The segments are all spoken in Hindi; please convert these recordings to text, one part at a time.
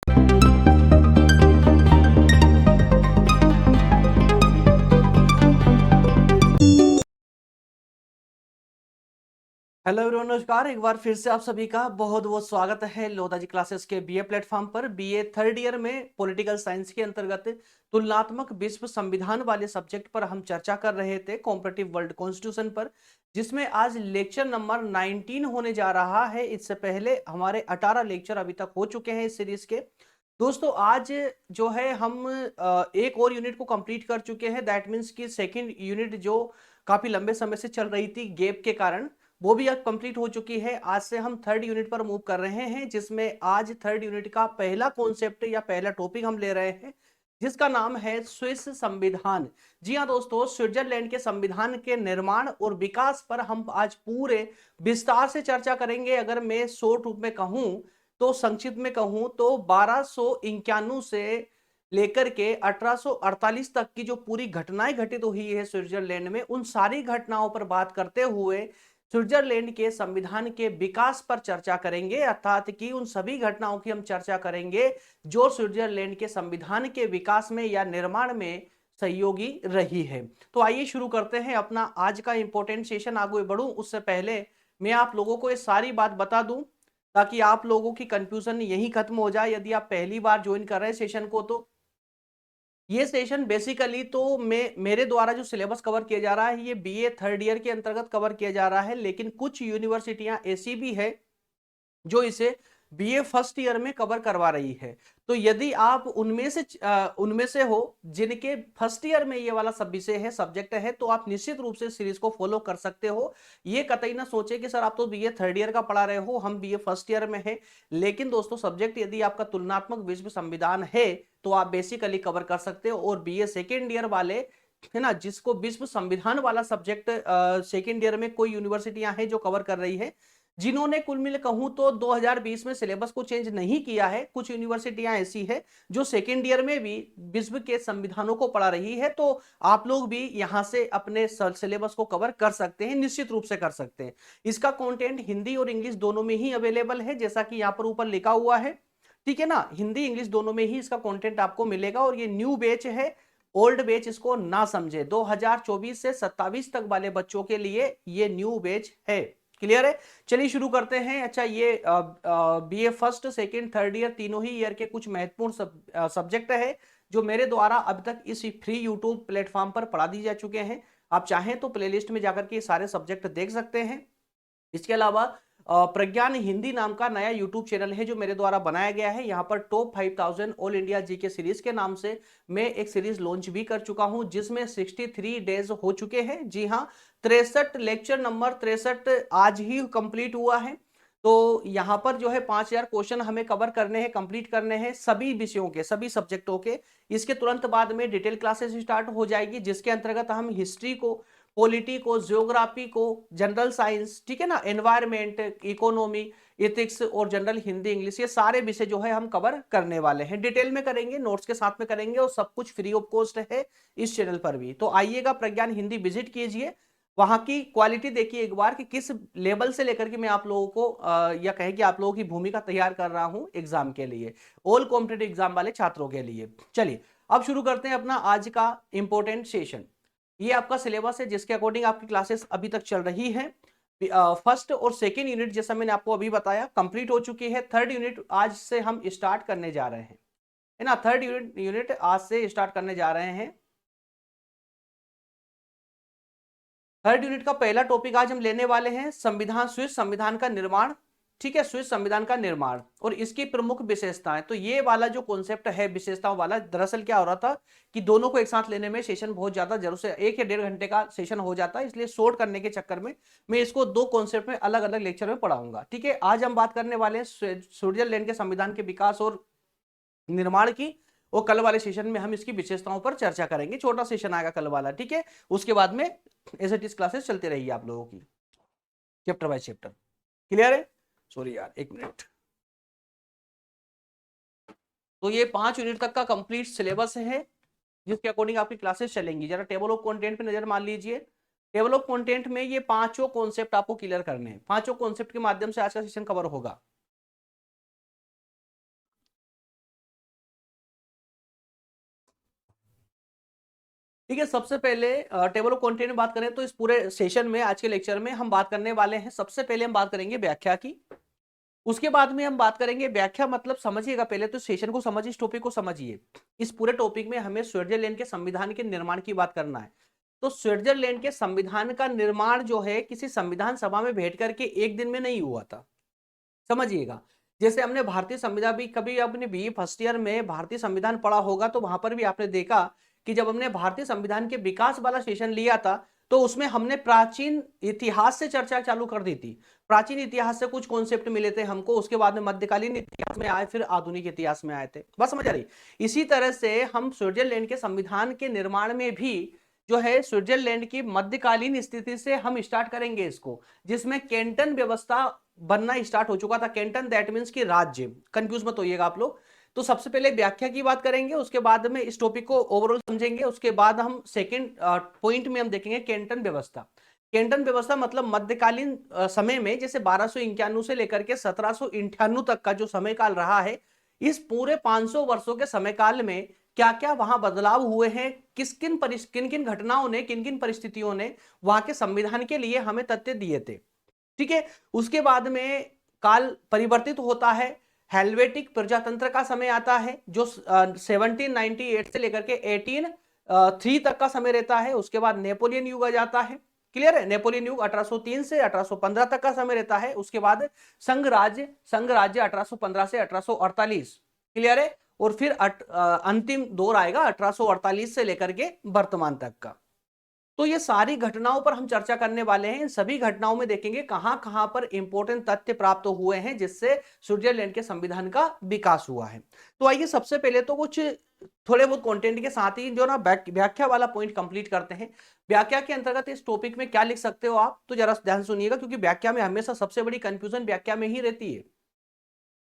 हेलो एवरीवन, नमस्कार। एक बार फिर से आप सभी का बहुत बहुत स्वागत है लोधा जी क्लासेस के बीए प्लेटफॉर्म पर। बीए थर्ड ईयर में पॉलिटिकल साइंस के अंतर्गत तुलनात्मक विश्व संविधान वाले सब्जेक्ट पर हम चर्चा कर रहे थे, कॉम्पिटिटिव वर्ल्ड कॉन्स्टिट्यूशन पर, जिसमें आज लेक्चर नंबर 19 होने जा रहा है। इससे पहले हमारे 18 लेक्चर अभी तक हो चुके हैं इस सीरीज के। दोस्तों, आज जो है हम एक और यूनिट को कंप्लीट कर चुके हैं। दैट मीन्स कि सेकेंड यूनिट जो काफी लंबे समय से चल रही थी गैप के कारण, वो भी अब कंप्लीट हो चुकी है। आज से हम थर्ड यूनिट पर मूव कर रहे हैं, जिसमें आज थर्ड यूनिट का पहला कॉन्सेप्ट या पहला टॉपिक हम ले रहे हैं, जिसका नाम है स्विस संविधान। जी हाँ दोस्तों, स्विट्जरलैंड के संविधान के निर्माण और विकास पर हम आज पूरे विस्तार से चर्चा करेंगे। अगर मैं शॉर्ट रूप में कहूं, तो संक्षिप्त में कहूं तो 1291 से लेकर के 1848 तक की जो पूरी घटनाएं घटित हुई है स्विट्जरलैंड में, उन सारी घटनाओं पर बात करते हुए स्विट्जरलैंड के संविधान के विकास पर चर्चा करेंगे। अर्थात कि उन सभी घटनाओं की हम चर्चा करेंगे जो स्विट्जरलैंड के संविधान के विकास में या निर्माण में सहयोगी रही है। तो आइए शुरू करते हैं अपना आज का इंपॉर्टेंट सेशन। आगे बढ़ूं उससे पहले मैं आप लोगों को ये सारी बात बता दूं, ताकि आप लोगों की कंफ्यूजन यही खत्म हो जाए। यदि आप पहली बार ज्वाइन कर रहे हैं सेशन को, तो ये सेशन बेसिकली तो मेरे द्वारा जो सिलेबस कवर किया जा रहा है, ये बीए थर्ड ईयर के अंतर्गत कवर किया जा रहा है। लेकिन कुछ यूनिवर्सिटियां ऐसी भी है जो इसे बीए फर्स्ट ईयर में कवर करवा रही है। तो यदि आप उनमें से हो जिनके फर्स्ट ईयर में ये वाला सब विषय है, सब्जेक्ट है, तो आप निश्चित रूप से सीरीज को फॉलो कर सकते हो। ये कतई ना सोचे कि सर आप तो बीए थर्ड ईयर का पढ़ा रहे हो, हम बीए फर्स्ट ईयर में है। लेकिन दोस्तों, सब्जेक्ट यदि आपका तुलनात्मक विश्व संविधान है तो आप बेसिकली कवर कर सकते हो। और बीए सेकेंड ईयर वाले, है ना, जिसको विश्व संविधान वाला सब्जेक्ट सेकेंड ईयर में कोई यूनिवर्सिटियां हैं जो कवर कर रही है, जिन्होंने कुल मिल कहूं तो 2020 में सिलेबस को चेंज नहीं किया है। कुछ यूनिवर्सिटियां ऐसी है जो सेकेंड ईयर में भी विश्व के संविधानों को पढ़ा रही है। तो आप लोग भी यहां से अपने सिलेबस को कवर कर सकते हैं, निश्चित रूप से कर सकते हैं। इसका कंटेंट हिंदी और इंग्लिश दोनों में ही अवेलेबल है, जैसा कि यहां पर ऊपर लिखा हुआ है। ठीक है ना, हिंदी इंग्लिश दोनों में ही इसका कंटेंट आपको मिलेगा। और ये न्यू बैच है, ओल्ड बैच इसको ना समझे। 2024 से 27 तक वाले बच्चों के लिए ये न्यू बैच है। क्लियर है? चलिए शुरू करते हैं। अच्छा, ये BA first second third year तीनों ही ईयर के कुछ महत्वपूर्ण सब्जेक्ट है जो मेरे द्वारा अब तक इस फ्री यूट्यूब प्लेटफॉर्म पर पढ़ा दी जा चुके हैं। आप चाहें तो प्लेलिस्ट में जाकर के सारे सब्जेक्ट देख सकते हैं। इसके अलावा प्रज्ञान हिंदी नाम का नया यूट्यूब चैनल है जो मेरे द्वारा बनाया गया है। यहाँ पर top 5000 all India GK series के नाम से मैं एक सीरीज लॉन्च भी कर चुका हूं, जिसमें 63 डेज हो चुके हैं। जी हाँ, 63 लेक्चर नंबर 63 आज ही कंप्लीट हुआ है। तो यहाँ पर जो है 5000 क्वेश्चन हमें कवर करने हैं, कंप्लीट करने हैं, सभी विषयों के, सभी सब्जेक्टों के। इसके तुरंत बाद में डिटेल क्लासेस स्टार्ट हो जाएगी, जिसके अंतर्गत हम हिस्ट्री को, पॉलिटी को, ज्योग्राफी को, जनरल साइंस, ठीक है ना, एनवायरमेंट, इकोनॉमी, इथिक्स और जनरल हिंदी इंग्लिश, ये सारे विषय जो है हम कवर करने वाले हैं। डिटेल में करेंगे, नोट्स के साथ में करेंगे, और सब कुछ फ्री ऑफ कॉस्ट है इस चैनल पर भी। तो आइएगा, प्रज्ञान हिंदी विजिट कीजिए, वहां की क्वालिटी देखिए एक बार कि किस लेवल से लेकर के मैं आप लोगों को या कहें कि आप लोगों की भूमिका तैयार कर रहा हूं एग्जाम के लिए, ऑल कॉम्पिटेटिव एग्जाम वाले छात्रों के लिए। चलिए अब शुरू करते हैं अपना आज का इंपॉर्टेंट सेशन। ये आपका सिलेबस है जिसके अकॉर्डिंग आपकी क्लासेस अभी तक चल रही है। फर्स्ट और सेकेंड यूनिट जैसा मैंने आपको अभी बताया कंप्लीट हो चुकी है। थर्ड यूनिट आज से हम स्टार्ट करने जा रहे हैं, है ना। थर्ड यूनिट आज से स्टार्ट करने जा रहे हैं। थर्ड यूनिट का पहला टॉपिक आज हम लेने वाले हैं संविधान, स्विस संविधान का निर्माण। ठीक है, स्विस संविधान का निर्माण और इसकी प्रमुख विशेषताएं। तो ये वाला जो कॉन्सेप्ट है विशेषताओं वाला, दरअसल क्या हो रहा था कि दोनों को एक साथ लेने में सेशन बहुत ज्यादा जरूर से 1 या 1.5 घंटे का सेशन हो जाता है, इसलिए शॉर्ट करने के चक्कर में मैं इसको दो कॉन्सेप्ट में अलग अलग लेक्चर में पढ़ाऊंगा। ठीक है, आज हम बात करने वाले हैं स्विट्जरलैंड के संविधान के विकास और निर्माण की, और कल वाले सेशन में हम इसकी विशेषताओं पर चर्चा करेंगे। छोटा सेशन आएगा कल वाला, ठीक है। उसके बाद में एज इट इज क्लासेस चलती रहेगी आप लोगों की, चैप्टर बाय चैप्टर। क्लियर है? सॉरी यार, एक मिनट। तो ये 5 यूनिट तक का कंप्लीट सिलेबस है जिसके अकॉर्डिंग आपकी क्लासेस चलेंगी। जरा टेबल ऑफ कंटेंट पे नजर मान लीजिए। टेबल ऑफ कंटेंट में ये पांचों कॉन्सेप्ट आपको क्लियर करने हैं। पांचों कॉन्सेप्ट के माध्यम से आज का सेशन कवर होगा। ठीक है, सबसे पहले टेबल ऑफ कंटेंट में बात करें तो इस पूरे सेशन में, आज के लेक्चर में हम बात करने वाले हैं, सबसे पहले हम बात करेंगे व्याख्या की। उसके बाद में हम बात करेंगे व्याख्या मतलब समझिएगा, पहले तो सेशन को समझिए, इस टॉपिक को समझिए। इस पूरे टॉपिक में हमें स्विट्जरलैंड के संविधान के निर्माण की बात करना है। तो स्विट्जरलैंड के संविधान का निर्माण जो है किसी संविधान सभा में बैठ करके एक दिन में नहीं हुआ था, समझिएगा। जैसे हमने भारतीय संविधान भी कभी अपने बीए फर्स्ट ईयर में भारतीय संविधान पढ़ा होगा, तो वहां पर भी आपने देखा कि जब हमने भारतीय संविधान के विकास वाला सेशन लिया था तो उसमें हमने प्राचीन इतिहास से चर्चा चालू कर दी थी। प्राचीन इतिहास से कुछ कॉन्सेप्ट मिले थे हमको, उसके बाद में मध्यकालीन इतिहास में आए, फिर आधुनिक इतिहास में आए थे। बस समझ आ रही। इसी तरह से हम स्विट्जरलैंड के संविधान के निर्माण में भी जो है स्विट्जरलैंड की मध्यकालीन स्थिति से हम स्टार्ट करेंगे इसको, जिसमें कैंटन व्यवस्था बनना स्टार्ट हो चुका था। कैंटन दैट मींस कि राज्य, कंफ्यूज मत होइएगा आप लोग। तो सबसे पहले व्याख्या की बात करेंगे, उसके बाद में इस टॉपिक को ओवरऑल समझेंगे, उसके बाद हम सेकंड पॉइंट में हम देखेंगे कैंटन व्यवस्था। कैंटन व्यवस्था मतलब मध्यकालीन समय में, जैसे 1291 से लेकर के 1798 तक का जो समय काल रहा है, इस पूरे 500 वर्षों के समय काल में क्या क्या वहां बदलाव हुए हैं, किन किन घटनाओं ने, किन किन परिस्थितियों ने वहां के संविधान के लिए हमें तथ्य दिए थे। ठीक है, उसके बाद में काल परिवर्तित होता है, हेल्वेटिक प्रजातंत्र का समय आता है जो 1798 से लेकर के 1803 तक का समय रहता है। उसके बाद नेपोलियन युग आ जाता है, क्लियर है। नेपोलियन युग 1803 से 1815 तक का समय रहता है। उसके बाद संघ राज्य 1815 से 1848, क्लियर है। और फिर अंतिम दौर आएगा 1848 से लेकर के वर्तमान तक का। तो ये सारी घटनाओं पर हम चर्चा करने वाले हैं। इन सभी घटनाओं में देखेंगे कहां कहां पर इंपॉर्टेंट तथ्य प्राप्त हुए हैं जिससे स्विट्जरलैंड के संविधान का विकास हुआ है। तो आइए सबसे पहले तो कुछ थोड़े बहुत कंटेंट के साथ ही जो ना व्याख्या वाला पॉइंट कंप्लीट करते हैं। व्याख्या के अंतर्गत इस टॉपिक में क्या लिख सकते हो आप, तो जरा ध्यान सुनिएगा, क्योंकि व्याख्या में हमेशा सबसे बड़ी कंफ्यूजन व्याख्या में ही रहती है।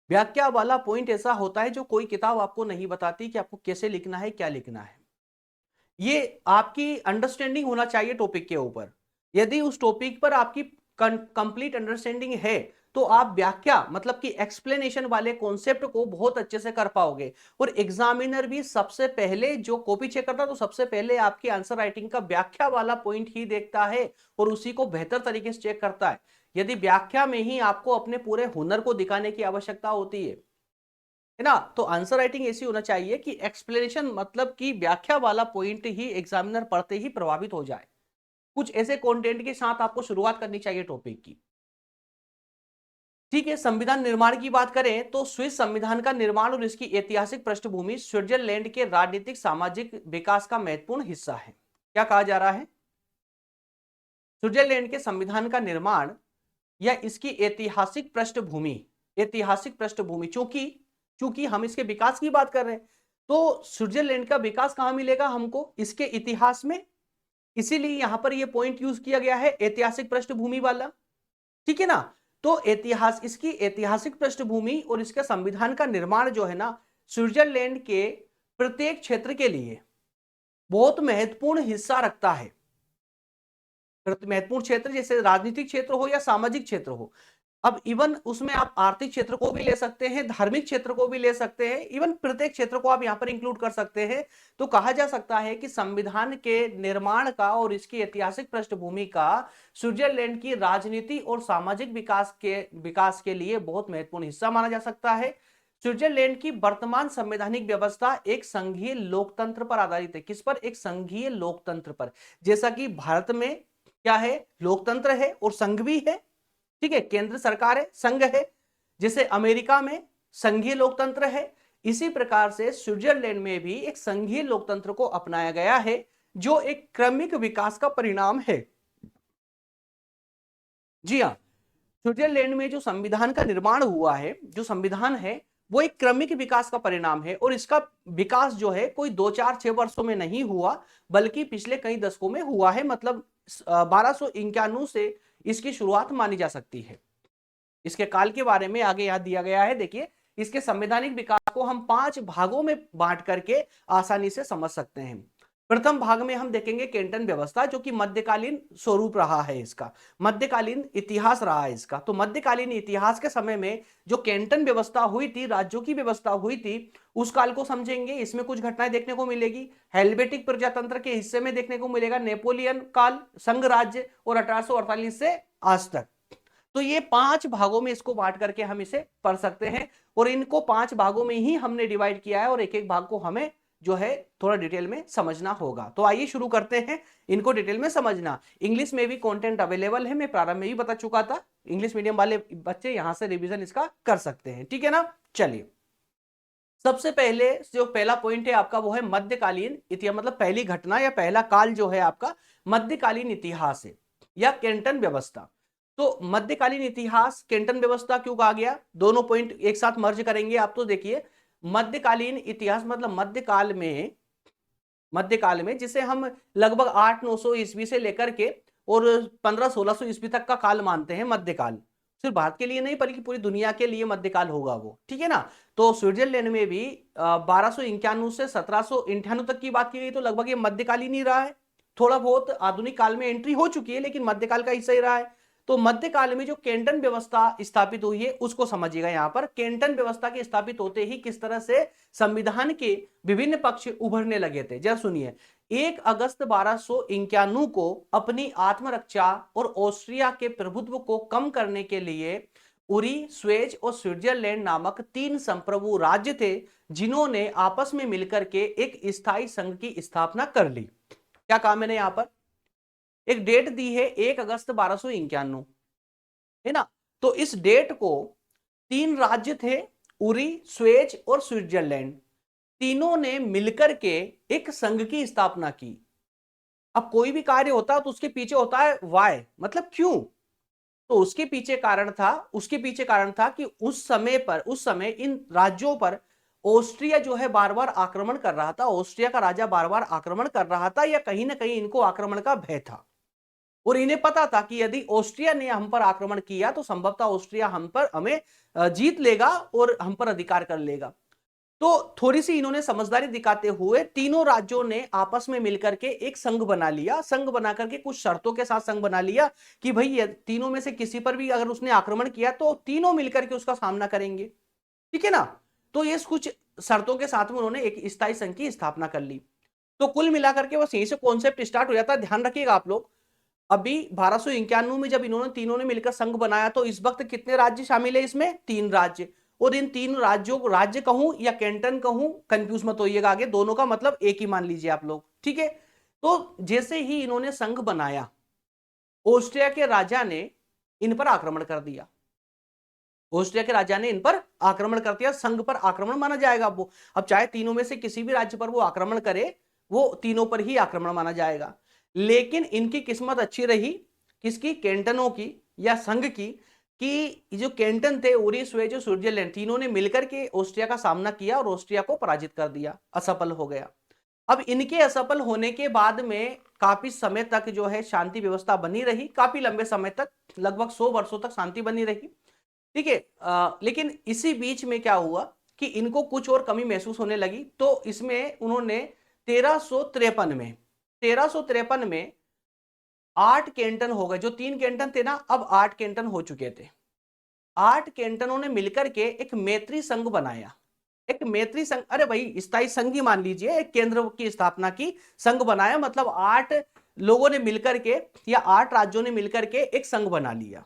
व्याख्या वाला पॉइंट ऐसा होता है जो कोई किताब आपको नहीं बताती कि आपको कैसे लिखना है, क्या लिखना है। ये आपकी अंडरस्टैंडिंग होना चाहिए टॉपिक के ऊपर। यदि उस टॉपिक पर आपकी कंप्लीट अंडरस्टैंडिंग है तो आप व्याख्या मतलब कि एक्सप्लेनेशन वाले कॉन्सेप्ट को बहुत अच्छे से कर पाओगे। और एग्जामिनर भी सबसे पहले जो कॉपी चेक करता है तो सबसे पहले आपकी आंसर राइटिंग का व्याख्या वाला पॉइंट ही देखता है और उसी को बेहतर तरीके से चेक करता है। यदि व्याख्या में ही आपको अपने पूरे हुनर को दिखाने की आवश्यकता होती है ना, तो आंसर राइटिंग ऐसी होना चाहिए कि एक्सप्लेनेशन मतलब कि व्याख्या वाला पॉइंट ही एग्जामिनर पढ़ते ही प्रभावित हो जाए। कुछ ऐसे कंटेंट के साथ आपको शुरुआत करनी चाहिए टॉपिक की। ठीक है, संविधान निर्माण की बात करें तो स्विस संविधान का निर्माण और इसकी ऐतिहासिक पृष्ठभूमि स्विट्जरलैंड के राजनीतिक सामाजिक विकास का महत्वपूर्ण हिस्सा है। क्या कहा जा रहा है? स्विट्जरलैंड के संविधान का निर्माण या इसकी ऐतिहासिक पृष्ठभूमि, चूंकि चूंकि हम इसके विकास की बात कर रहे हैं तो स्विट्जरलैंड का विकास कहां मिलेगा हमको? इसके इतिहास में। इसीलिए यहां पर यह पॉइंट यूज किया गया है ऐतिहासिक पृष्ठभूमि वाला, ठीक है ना। तो इसकी ऐतिहासिक पृष्ठभूमि और इसका संविधान का निर्माण जो है ना, स्विट्जरलैंड के प्रत्येक क्षेत्र के लिए बहुत महत्वपूर्ण हिस्सा रखता है। महत्वपूर्ण क्षेत्र जैसे राजनीतिक क्षेत्र हो या सामाजिक क्षेत्र हो, अब इवन उसमें आप आर्थिक क्षेत्र को भी ले सकते हैं, धार्मिक क्षेत्र को भी ले सकते हैं, इवन प्रत्येक क्षेत्र को आप यहां पर इंक्लूड कर सकते हैं। तो कहा जा सकता है कि संविधान के निर्माण का और इसकी ऐतिहासिक पृष्ठभूमि का स्विट्जरलैंड की राजनीति और सामाजिक विकास के लिए बहुत महत्वपूर्ण हिस्सा माना जा सकता है। स्विट्जरलैंड की वर्तमान संवैधानिक व्यवस्था एक संघीय लोकतंत्र पर आधारित है। किस पर? एक संघीय लोकतंत्र पर। जैसा कि भारत में क्या है? लोकतंत्र है और संघ भी है, ठीक है। केंद्र सरकार है, संघ है। जैसे अमेरिका में संघीय लोकतंत्र है, इसी प्रकार से स्विट्जरलैंड में भी एक संघीय लोकतंत्र को अपनाया गया है जो एक क्रमिक विकास का परिणाम है। जी हां, स्विट्जरलैंड में जो संविधान का निर्माण हुआ है, जो संविधान है वो एक क्रमिक विकास का परिणाम है। और इसका विकास जो है कोई 2 4 6 वर्षों में नहीं हुआ, बल्कि पिछले कई दशकों में हुआ है। मतलब 1291 से इसकी शुरुआत मानी जा सकती है। इसके काल के बारे में आगे याद दिया गया है। देखिए, इसके संवैधानिक विकास को हम 5 भागों में बांट करके आसानी से समझ सकते हैं। प्रथम भाग में हम देखेंगे कैंटन व्यवस्था, जो कि मध्यकालीन स्वरूप रहा है, इसका मध्यकालीन इतिहास रहा है इसका। तो मध्यकालीन इतिहास के समय में जो कैंटन व्यवस्था हुई थी, राज्यों की व्यवस्था हुई थी, उस काल को समझेंगे। इसमें कुछ घटनाएं देखने को मिलेगी। हेल्वेटिक प्रजातंत्र के हिस्से में देखने को मिलेगा नेपोलियन काल, संघ राज्य और 1848 से आज तक। तो ये 5 भागों में इसको बांट करके हम इसे पढ़ सकते हैं, और इनको 5 भागों में ही हमने डिवाइड किया है, और एक एक भाग को हमें जो है थोड़ा डिटेल में समझना होगा। तो आइए शुरू करते हैं इनको डिटेल में समझना। इंग्लिश में भी कंटेंट अवेलेबल है, मैं प्रारंभ में भी बता चुका था। इंग्लिश मीडियम वाले बच्चे यहां से रिवीजन इसका कर सकते हैं, ठीक है ना। चलिए, सबसे पहले जो पहला पॉइंट है आपका वो है मध्यकालीन इतिहास, मतलब पहली घटना या पहला काल जो है आपका मध्यकालीन इतिहास है या कैंटन व्यवस्था। तो मध्यकालीन इतिहास कैंटन व्यवस्था क्यों कहा गया, दोनों पॉइंट एक साथ मर्ज करेंगे आप। तो देखिए, मध्यकालीन इतिहास मतलब मध्यकाल में जिसे हम लगभग 800-900 ईस्वी से लेकर के और 1500-1600 ईस्वी तक का काल मानते हैं मध्यकाल। सिर्फ भारत के लिए नहीं बल्कि पूरी दुनिया के लिए मध्यकाल होगा वो, ठीक है ना। तो स्विट्जरलैंड में भी 1291 से 1798 तक की बात की गई, तो लगभग ये मध्यकाल ही नहीं रहा है। थोड़ा बहुत आधुनिक काल में एंट्री हो चुकी है, लेकिन मध्यकाल का हिस्सा ही रहा है। तो मध्यकाल में जो कैंटन व्यवस्था स्थापित हुई है उसको समझिएगा। यहां पर कैंटन व्यवस्था के स्थापित होते ही किस तरह से संविधान के विभिन्न पक्ष उभरने लगे थे, जरा सुनिए। 1 अगस्त 1291 को अपनी आत्मरक्षा और ऑस्ट्रिया के प्रभुत्व को कम करने के लिए उरी, स्वेज और स्विट्जरलैंड नामक 3 संप्रभु राज्य थे, जिन्होंने आपस में मिलकर के एक स्थायी संघ की स्थापना कर ली। क्या कहा मैंने यहां पर, एक डेट दी है 1 अगस्त 1291, है ना। तो इस डेट को 3 राज्य थे, उरी, स्वेज और स्विट्जरलैंड, तीनों ने मिलकर के एक संघ की स्थापना की। अब कोई भी कार्य होता है तो उसके पीछे होता है वाय, मतलब क्यों। तो उसके पीछे कारण था कि उस समय इन राज्यों पर ऑस्ट्रिया जो है बार बार आक्रमण कर रहा था, ऑस्ट्रिया का राजा बार बार आक्रमण कर रहा था, या कहीं ना कहीं इनको आक्रमण का भय था। और इन्हें पता था कि यदि ऑस्ट्रिया ने हम पर आक्रमण किया तो संभवतः ऑस्ट्रिया हमें जीत लेगा और हम पर अधिकार कर लेगा। तो थोड़ी सी इन्होंने समझदारी दिखाते हुए तीनों राज्यों ने आपस में मिलकर के एक संघ बना लिया। संघ बना करके कुछ शर्तों के साथ संघ बना लिया कि भाई ये तीनों में से किसी पर भी अगर उसने आक्रमण किया तो तीनों मिलकर के उसका सामना करेंगे, ठीक है ना। तो ये कुछ शर्तों के साथ में उन्होंने एक स्थायी संघ की स्थापना कर ली। तो कुल मिलाकर के बस यहीं से कॉन्सेप्ट स्टार्ट हो जाता है। ध्यान रखिएगा आप लोग, अभी 1291 में जब इन्होंने तीनों ने मिलकर संघ बनाया तो इस वक्त कितने राज्य शामिल है इसमें, 3 राज्य। और इन 3 राज्यों को राज्य कहूं या कैंटन कहूं, कंफ्यूज मत होइएगा, आगे दोनों का मतलब एक ही मान लीजिए आप लोग, ठीक है। तो जैसे ही इन्होंने संघ बनाया, ऑस्ट्रिया के राजा ने इन पर आक्रमण कर दिया। ऑस्ट्रिया के राजा ने इन पर आक्रमण कर दिया, संघ पर आक्रमण माना जाएगा वो। अब चाहे तीनों में से किसी भी राज्य पर वो आक्रमण करे, वो तीनों पर ही आक्रमण माना जाएगा। लेकिन इनकी किस्मत अच्छी रही, किसकी, कैंटनों की या संघ की, कि जो कैंटन थे, उरी, स्वेज और स्विट्जरलैंड, तीनों ने मिलकर के ऑस्ट्रिया का सामना किया और ऑस्ट्रिया को पराजित कर दिया, असफल हो गया। अब इनके असफल होने के बाद में काफी समय तक जो है शांति व्यवस्था बनी रही, काफी लंबे समय तक, लगभग 100 वर्षों तक शांति बनी रही, ठीक है। लेकिन इसी बीच में क्या हुआ कि इनको कुछ और कमी महसूस होने लगी। तो इसमें उन्होंने 1353 में 8 कैंटन हो गए। जो 3 कैंटन थे ना, अब 8 कैंटन हो चुके थे। 8 कैंटनों ने मिलकर के एक मैत्री संघ बनाया। एक मैत्री संघ, अरे भाई स्थायी संघ ही मान लीजिए, एक केंद्र की स्थापना की, संघ बनाया, मतलब 8 लोगों ने मिलकर के या 8 राज्यों ने मिलकर के एक संघ बना लिया।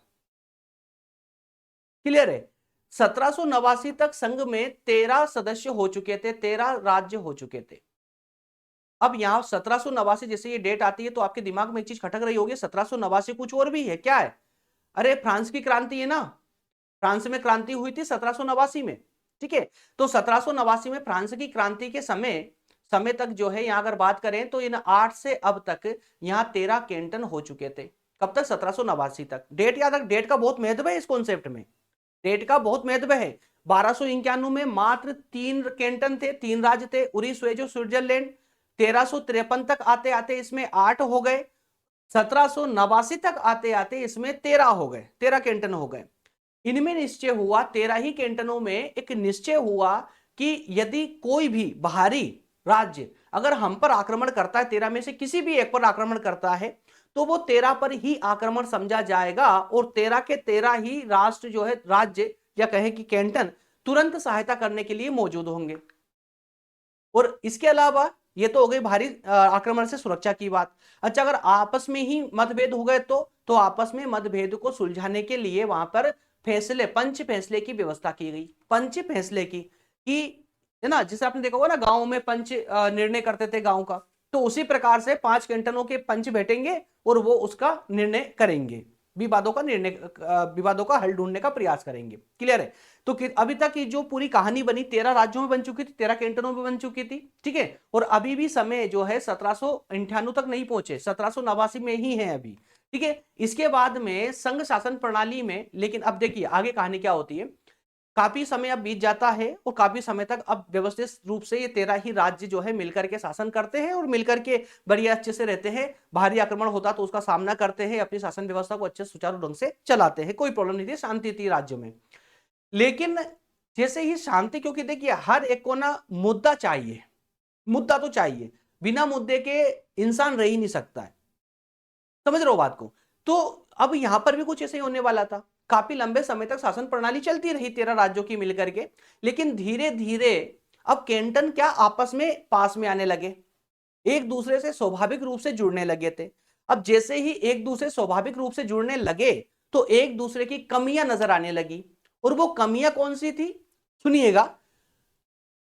क्लियर है। 1789 तक संघ में 13 सदस्य हो चुके थे, 13 राज्य हो चुके थे। अब यहां 1789 जैसे ये डेट आती है तो आपके दिमाग में एक चीज खटक रही होगी, 1789 कुछ और भी है, क्या है, अरे फ्रांस की क्रांति है ना, फ्रांस में क्रांति हुई थी 1789 में, ठीक है। तो 1789 में फ्रांस की क्रांति के समय तक जो है, यहां अगर बात करें तो इन 8 से अब तक यहां 13 कैंटन हो चुके थे। कब तक, 1789 तक। डेट याद रख, डेट का बहुत महत्व है इस कॉन्सेप्ट में, डेट का बहुत महत्व है। 1291 में मात्र 3 कैंटन थे, 3 राज्य थे, उरी, स्वेज और स्विट्जरलैंड। 1353 तक आते आते इसमें 8 हो गए। 1789 तक आते आते इसमें 13 हो गए, 13 कैंटन हो गए। इनमें निश्चय हुआ, 13 ही कैंटनों में एक निश्चय हुआ कि यदि कोई भी बाहरी राज्य अगर हम पर आक्रमण करता है, 13 में से किसी भी एक पर आक्रमण करता है, तो वो 13 पर ही आक्रमण समझा जाएगा और 13 के 13 ही राष्ट्र जो है, राज्य या कहें कि कैंटन, तुरंत सहायता करने के लिए मौजूद होंगे। और इसके अलावा ये तो हो गई भारी आक्रमण से सुरक्षा की बात। अच्छा, अगर आपस में ही मतभेद हो गए तो आपस में मतभेद को सुलझाने के लिए वहां पर फैसले, पंच फैसले की व्यवस्था की गई। पंच फैसले की है ना, जिसे आपने देखा होगा ना, गांव में पंच निर्णय करते थे गांव का, तो उसी प्रकार से 5 कैंटनों के पंच बैठेंगे और वो उसका निर्णय करेंगे, विवादों का निर्णय, विवादों का हल ढूंढने का प्रयास करेंगे। क्लियर है? तो अभी तक की जो पूरी कहानी बनी 13 राज्यों में बन चुकी थी, 13 कैंटनों में बन चुकी थी। ठीक है, और अभी भी समय जो है 1798 तक नहीं पहुंचे, 1789 में ही है अभी। ठीक है, इसके बाद में संघ शासन प्रणाली में, लेकिन अब देखिए आगे कहानी क्या होती है। काफी समय अब बीत जाता है और काफी समय तक अब व्यवस्थित रूप से ये 13 ही राज्य जो है मिलकर के शासन करते हैं और मिलकर के बढ़िया अच्छे से रहते हैं। भारी आक्रमण होता तो उसका सामना करते हैं, अपनी शासन व्यवस्था को अच्छे सुचारू ढंग से चलाते हैं, कोई प्रॉब्लम नहीं थी, शांति थी राज्य में। लेकिन जैसे ही शांति, क्योंकि देखिए हर एक को ना मुद्दा चाहिए, मुद्दा तो चाहिए, बिना मुद्दे के इंसान रह ही नहीं सकता है, समझ रहे हो बात को। तो अब यहां पर भी कुछ ऐसे ही होने वाला था। काफी लंबे समय तक शासन प्रणाली चलती रही 13 राज्यों की मिलकर के, लेकिन धीरे धीरे अब कैंटन क्या आपस में पास में आने लगे, एक दूसरे से स्वाभाविक रूप से जुड़ने लगे थे। अब जैसे ही एक दूसरे स्वाभाविक रूप से जुड़ने लगे तो एक दूसरे की कमियां नजर आने लगी। और वो कमियां कौन सी थी, सुनिएगा।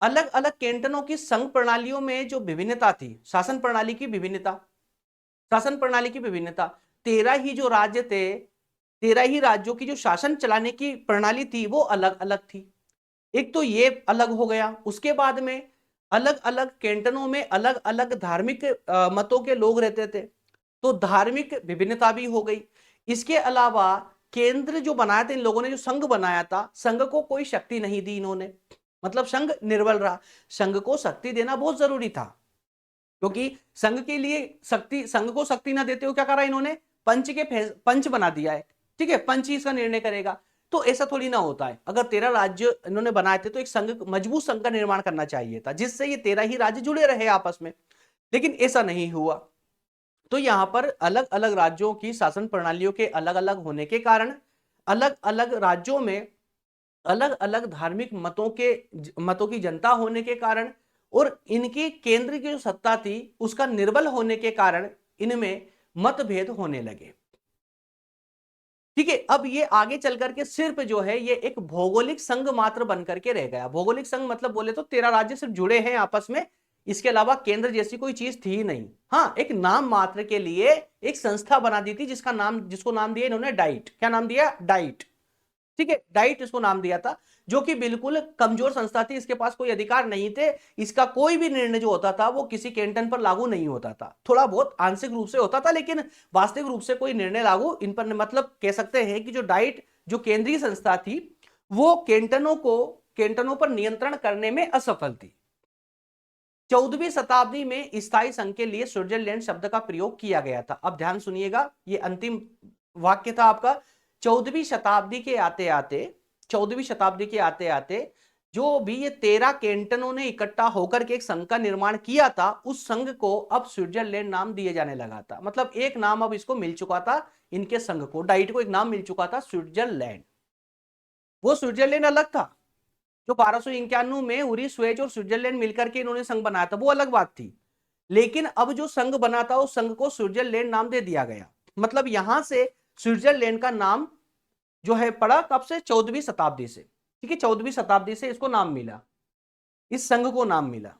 अलग अलग कैंटनों की संघ प्रणालियों में जो विभिन्नता थी, शासन प्रणाली की विभिन्नता, शासन प्रणाली की विभिन्नता, 13 ही जो राज्य थे, 13 ही राज्यों की जो शासन चलाने की प्रणाली थी वो अलग अलग थी। एक तो ये अलग हो गया, उसके बाद में अलग अलग कैंटनों में अलग अलग धार्मिक मतों के लोग रहते थे, तो धार्मिक विभिन्नता भी हो गई। इसके अलावा केंद्र जो बनाया था इन लोगों ने, जो संघ बनाया था, संघ को कोई शक्ति नहीं दी इन्होंने, मतलब संघ निर्बल रहा। संघ को शक्ति देना बहुत जरूरी था, क्योंकि संघ के लिए शक्ति, संघ को शक्ति ना देते हो क्या करा इन्होंने, पंच बना दिया है। ठीक है, पंच ही इसका निर्णय करेगा। तो ऐसा थोड़ी ना होता है, अगर 13 राज्य इन्होंने बनाए थे तो एक संघ, मजबूत संघ का निर्माण करना चाहिए था, जिससे ये 13 ही राज्य जुड़े रहे आपस में, लेकिन ऐसा नहीं हुआ। तो यहां पर अलग अलग राज्यों की शासन प्रणालियों के अलग अलग होने के कारण, अलग अलग राज्यों में अलग अलग धार्मिक मतों की जनता होने के कारण, और इनकी केंद्र की जो सत्ता थी उसका निर्बल होने के कारण इनमें मतभेद होने लगे। ठीक है, अब ये आगे चल करके सिर्फ जो है ये एक भौगोलिक संघ मात्र बन करके रह गया। भौगोलिक संघ मतलब बोले तो 13 राज्य सिर्फ जुड़े हैं आपस में, इसके अलावा केंद्र जैसी कोई चीज थी ही नहीं। हाँ, एक नाम मात्र के लिए एक संस्था बना दी थी, जिसको नाम दिया इन्होंने डाइट। क्या नाम दिया? डाइट। ठीक है, डाइट इसको नाम दिया था, जो कि बिल्कुल कमजोर संस्था थी, इसके पास कोई अधिकार नहीं थे, इसका कोई भी निर्णय जो होता था वो किसी कैंटन पर लागू नहीं होता था, थोड़ा बहुत आंशिक रूप से होता था, लेकिन वास्तविक रूप से कोई निर्णय लागू इन पर, मतलब कह सकते हैं कि जो डाइट, जो केंद्रीय संस्था थी, वो कैंटनों पर नियंत्रण करने में असफल थी। 14वीं शताब्दी में स्थायी संघ के लिए स्विट्जरलैंड शब्द का प्रयोग किया गया था। अब ध्यान सुनिएगा, ये अंतिम वाक्य था आपका। 14वीं शताब्दी के आते आते 14वीं शताब्दी के आते आते जो भी ये 13 कैंटनों ने इकट्ठा होकर के एक संघ का निर्माण किया था, उस संघ को अब स्विट्जरलैंड नाम दिए जाने लगा था। मतलब एक नाम अब इसको मिल चुका था, इनके संघ को, डाइट को एक नाम मिल चुका था, स्विट्जरलैंड। वो स्विट्जरलैंड अलग था, जो 1291 में उरी, स्वेज और स्विट्जरलैंड मिलकर के इन्होंने संघ बनाया था, वो अलग बात थी। लेकिन अब जो संघ बना था उस संघ को स्विट्जरलैंड नाम दे दिया गया। मतलब यहां से स्विट्जरलैंड का नाम जो है पड़ा कब से? 14वीं शताब्दी से। ठीक है, 14वीं शताब्दी से इसको नाम मिला, इस संघ को नाम मिला।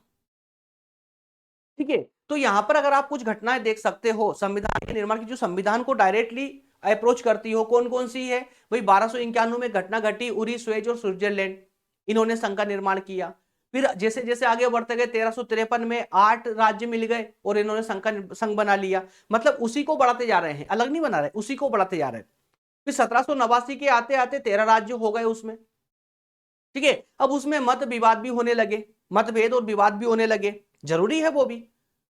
ठीक है, तो यहां पर अगर आप कुछ घटनाएं देख सकते हो संविधान के निर्माण की, जो संविधान को डायरेक्टली अप्रोच करती हो, कौन कौन सी है भाई? 1291 में घटना घटी, उरी, स्वेज और स्विट्जरलैंड, इन्होंने संघ का निर्माण किया। फिर जैसे जैसे आगे बढ़ते गए 1353 में 8 राज्य मिल गए और इन्होंने संघ बना लिया। मतलब उसी को बढ़ाते जा रहे हैं, अलग नहीं बना रहे, उसी को बढ़ाते जा रहे हैं। फिर 1789 के आते आते 13 राज्य हो गए उसमें। ठीक है, अब उसमें मत विवाद भी होने लगे, मतभेद और विवाद भी होने लगे, जरूरी है वो भी,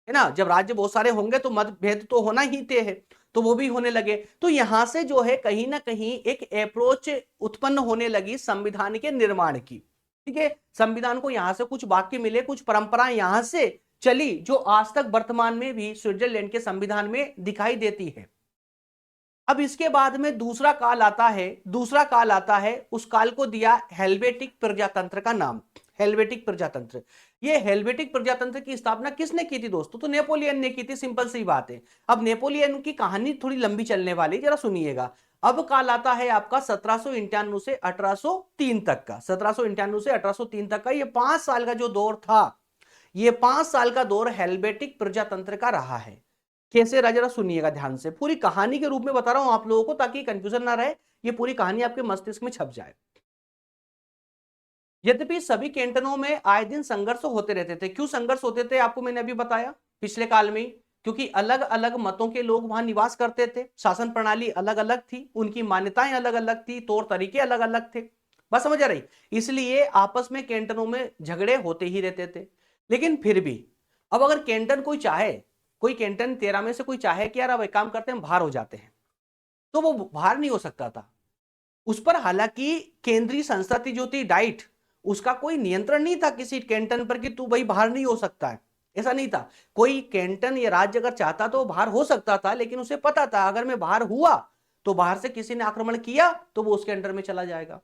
है ना। जब राज्य बहुत सारे होंगे तो मतभेद तो होना ही तय है, तो वो भी होने लगे। तो यहां से जो है कहीं ना कहीं एक अप्रोच उत्पन्न होने लगी संविधान के निर्माण की। ठीक है, संविधान को यहां से कुछ वाक्य मिले, कुछ परंपराएं यहां से चली जो आज तक वर्तमान में भी स्विट्जरलैंड के संविधान में दिखाई देती है। अब इसके बाद में दूसरा काल आता है, उस काल को दिया हेल्वेटिक प्रजातंत्र का नाम, हेल्वेटिक प्रजातंत्र। ये हेल्वेटिक प्रजातंत्र की स्थापना किसने की थी दोस्तों? तो नेपोलियन ने की थी, सिंपल सी बात है। अब नेपोलियन की कहानी थोड़ी लंबी चलने वाली, जरा सुनिएगा। अब काल आता है आपका 1791 से 1803 तक का, 1791 से 1803 तक का। ये 5 साल का जो दौर था, ये 5 साल का दौर हेल्वेटिक प्रजातंत्र का रहा है। कैसे रहा, जरा सुनिएगा ध्यान से, पूरी कहानी के रूप में बता रहा हूं आप लोगों को ताकि कंफ्यूजन ना रहे, ये पूरी कहानी आपके मस्तिष्क में छप जाए। यद्यपि सभी कैंटनों में आए दिन संघर्ष होते रहते थे। क्यों संघर्ष होते थे आपको मैंने अभी बताया पिछले काल में, क्योंकि अलग अलग मतों के लोग वहां निवास करते थे, शासन प्रणाली अलग अलग थी, उनकी मान्यताएं अलग अलग थी, तौर तरीके अलग अलग थे। बस समझ आ रही? इसलिए आपस में कैंटनों में झगड़े होते ही रहते थे। लेकिन फिर भी अब अगर कैंटन कोई चाहे, कोई कैंटन 13 में से कोई चाहे कि यार अब एक काम करते हैं बाहर हो जाते हैं, तो वो बाहर नहीं हो सकता था। उस पर हालांकि केंद्रीय संस्था थी जो थी डाइट, उसका कोई नियंत्रण नहीं था किसी कैंटन पर कि तू भाई बाहर नहीं हो सकता है, ऐसा नहीं था। कोई कैंटन या राज्य अगर चाहता तो बाहर हो सकता था, लेकिन उसे पता था अगर मैं बाहर हुआ तो बाहर से किसी ने आक्रमण किया तो वो उसके अंडर में चला जाएगा।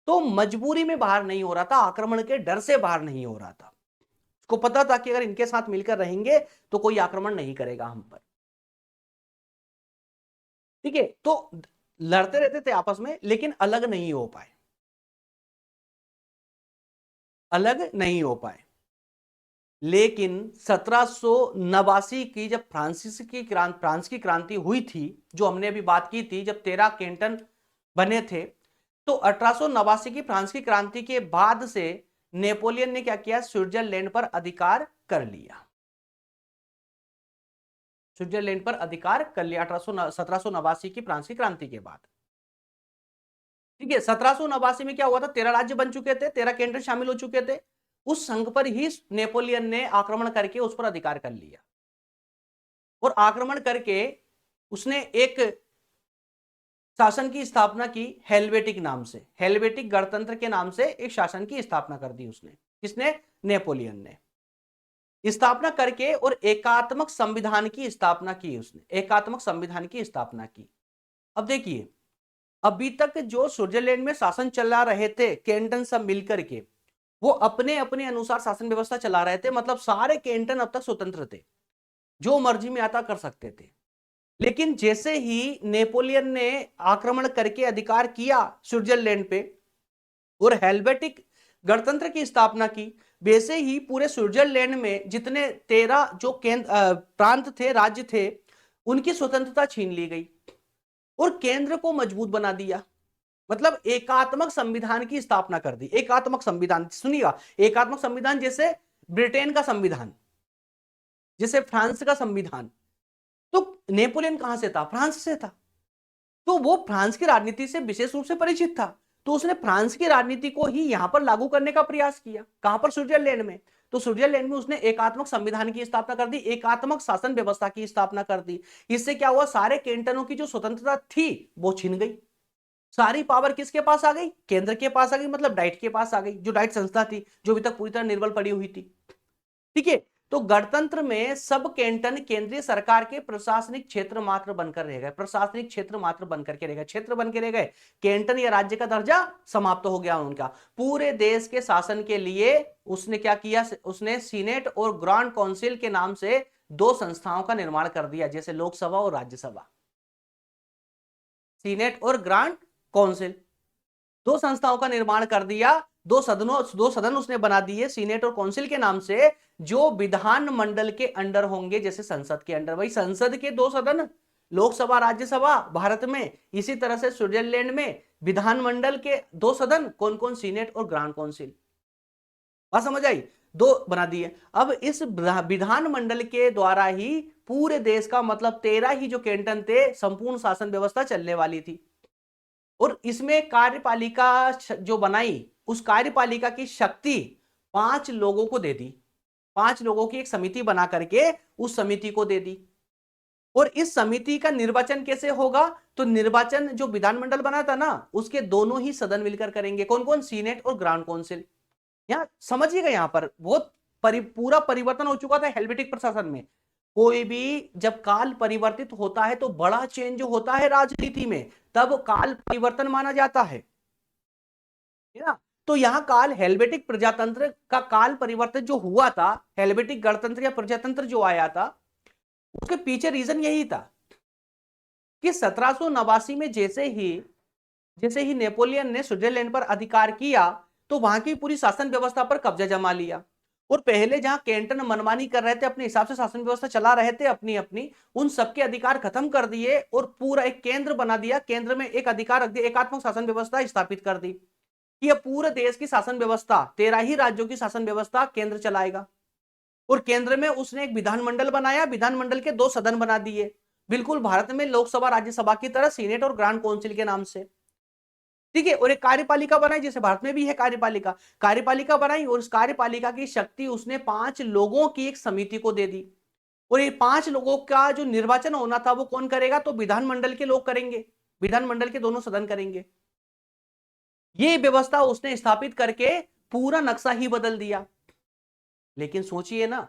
तो मजबूरी में बाहर नहीं हो रहा था, आक्रमण के डर से बाहर नहीं हो रहा था। उसको पता था कि अगर इनके साथ मिलकर रहेंगे तो कोई आक्रमण नहीं करेगा हम पर। ठीक है, तो लड़ते रहते थे आपस में, लेकिन अलग नहीं हो पाए, अलग नहीं हो पाए। लेकिन 1789 की जब फ्रांस की क्रांति हुई थी, जो हमने अभी बात की थी, जब 13 कैंटन बने थे, तो 1889 की फ्रांस की क्रांति के बाद से नेपोलियन ने क्या किया? स्विट्जरलैंड पर अधिकार कर लिया, स्विट्जरलैंड पर अधिकार कर लिया 1789 की फ्रांस की क्रांति के बाद। ठीक है, 1789 में क्या हुआ था? 13 राज्य बन चुके थे, 13 कैंटन शामिल हो चुके थे। उस संघ पर ही नेपोलियन ने आक्रमण करके उस पर अधिकार कर लिया, और आक्रमण करके उसने एक शासन की स्थापना की हेल्वेटिक नाम से, हेल्वेटिक गणतंत्र के नाम से एक शासन की स्थापना कर दी उसने। किसने? नेपोलियन ने स्थापना करके, और एकात्मक संविधान की स्थापना की उसने, एकात्मक संविधान की स्थापना की। अब देखिए, अभी तक जो स्विट्जरलैंड में शासन चला रहे थे कैंटन सब मिलकर के, वो अपने अपने अनुसार शासन व्यवस्था चला रहे थे। मतलब सारे कैंटन अब तक स्वतंत्र थे, जो मर्जी में आता कर सकते थे। लेकिन जैसे ही नेपोलियन ने आक्रमण करके अधिकार किया स्विट्जरलैंड पे और हेल्वेटिक गणतंत्र की स्थापना की, वैसे ही पूरे स्विट्जरलैंड में जितने 13 जो प्रांत थे, राज्य थे, उनकी स्वतंत्रता छीन ली गई और केंद्र को मजबूत बना दिया। मतलब एकात्मक संविधान की स्थापना कर दी। एकात्मक संविधान सुनिएगा, एकात्मक संविधान जैसे ब्रिटेन का संविधान, जैसे फ्रांस का संविधान। तो नेपोलियन कहां से था? फ्रांस से था। तो वो फ्रांस की राजनीति से विशेष रूप से परिचित था, तो उसने फ्रांस की राजनीति को ही यहां पर लागू करने का प्रयास किया। कहां पर? स्विट्जरलैंड में। तो स्विट्जरलैंड में उसने एकात्मक संविधान की स्थापना कर दी, एकात्मक शासन व्यवस्था की स्थापना कर दी। इससे क्या हुआ? सारे कैंटनों की जो स्वतंत्रता थी वो छिन गई। सारी पावर किसके पास आ गई? केंद्र के पास आ गई, मतलब डाइट के पास आ गई, जो डाइट संस्था थी, जो अभी तक पूरी तरह निर्बल पड़ी हुई थी। ठीक है, तो गणतंत्र में सब कैंटन केंद्रीय सरकार के प्रशासनिक क्षेत्र मात्र बनकर रह गए, प्रशासनिक क्षेत्र मात्र बनकर के रह गए, क्षेत्र बन के रह गए। कैंटन या राज्य का दर्जा समाप्त हो गया उनका। पूरे देश के शासन के लिए उसने क्या किया? उसने सीनेट और ग्रांड काउंसिल के नाम से 2 संस्थाओं का निर्माण कर दिया, जैसे लोकसभा और राज्यसभा। सीनेट और ग्रांड काउंसिल 2 संस्थाओं का निर्माण कर दिया। 2 सदन उसने बना दिए सीनेट और काउंसिल के नाम से, जो विधान मंडल के अंडर होंगे, जैसे संसद के अंडर। भाई संसद के 2 सदन, लोकसभा राज्यसभा भारत में, इसी तरह से स्विट्जरलैंड में विधानमंडल के 2 सदन, कौन कौन? सीनेट और ग्रांड काउंसिल। बात समझ आई? 2 बना दिए। अब इस विधानमंडल के द्वारा ही पूरे देश का, मतलब 13 ही जो कैंटन थे, संपूर्ण शासन व्यवस्था चलने वाली थी। और इसमें कार्यपालिका जो बनाई, उस कार्यपालिका की शक्ति 5 लोगों को दे दी। 5 लोगों की एक समिति बना करके उस समिति को दे दी। और इस समिति का निर्वाचन कैसे होगा? तो निर्वाचन जो विधानमंडल बना था ना, उसके दोनों ही सदन मिलकर करेंगे। कौन कौन? सीनेट और ग्रांड काउंसिल। यहां समझिएगा, यहां पर बहुत पूरा परिवर्तन हो चुका था हेल्वेटिक प्रशासन में। कोई भी जब काल परिवर्तित होता है तो बड़ा चेंज होता है राजनीति में, तब काल परिवर्तन माना जाता है ना। तो यहां काल हेल्वेटिक प्रजातंत्र का काल परिवर्तन जो हुआ था, हेल्वेटिक गणतंत्र या प्रजातंत्र जो आया था, उसके पीछे रीजन यही था कि 1789 में जैसे ही नेपोलियन ने स्विट्जरलैंड पर अधिकार किया तो वहां की पूरी शासन व्यवस्था पर कब्जा जमा लिया। और पहले जहां कैंटन मनमानी कर रहे थे, अपने हिसाब से शासन व्यवस्था चला रहे थे अपनी अपनी, उन सबके अधिकार खत्म कर दिए और पूरा एक केंद्र बना दिया, केंद्र में एक अधिकार रख दिया, एकात्मक शासन व्यवस्था स्थापित कर दी कि अब पूरे देश की शासन व्यवस्था, 13 ही राज्यों की शासन व्यवस्था केंद्र चलाएगा। और केंद्र में उसने एक विधानमंडल बनाया, विधानमंडल के 2 सदन बना दिए, बिल्कुल भारत में लोकसभा राज्यसभा की तरह, सीनेट और ग्रांड काउंसिल के नाम से। ठीक है। और एक कार्यपालिका बनाई, जैसे भारत में भी है कार्यपालिका बनाई, और उस कार्यपालिका की शक्ति उसने 5 लोगों की एक समिति को दे दी। और ये 5 लोगों का जो निर्वाचन होना था वो कौन करेगा, तो विधानमंडल के लोग करेंगे, विधानमंडल के दोनों सदन करेंगे। ये व्यवस्था उसने स्थापित करके पूरा नक्शा ही बदल दिया। लेकिन सोचिए ना,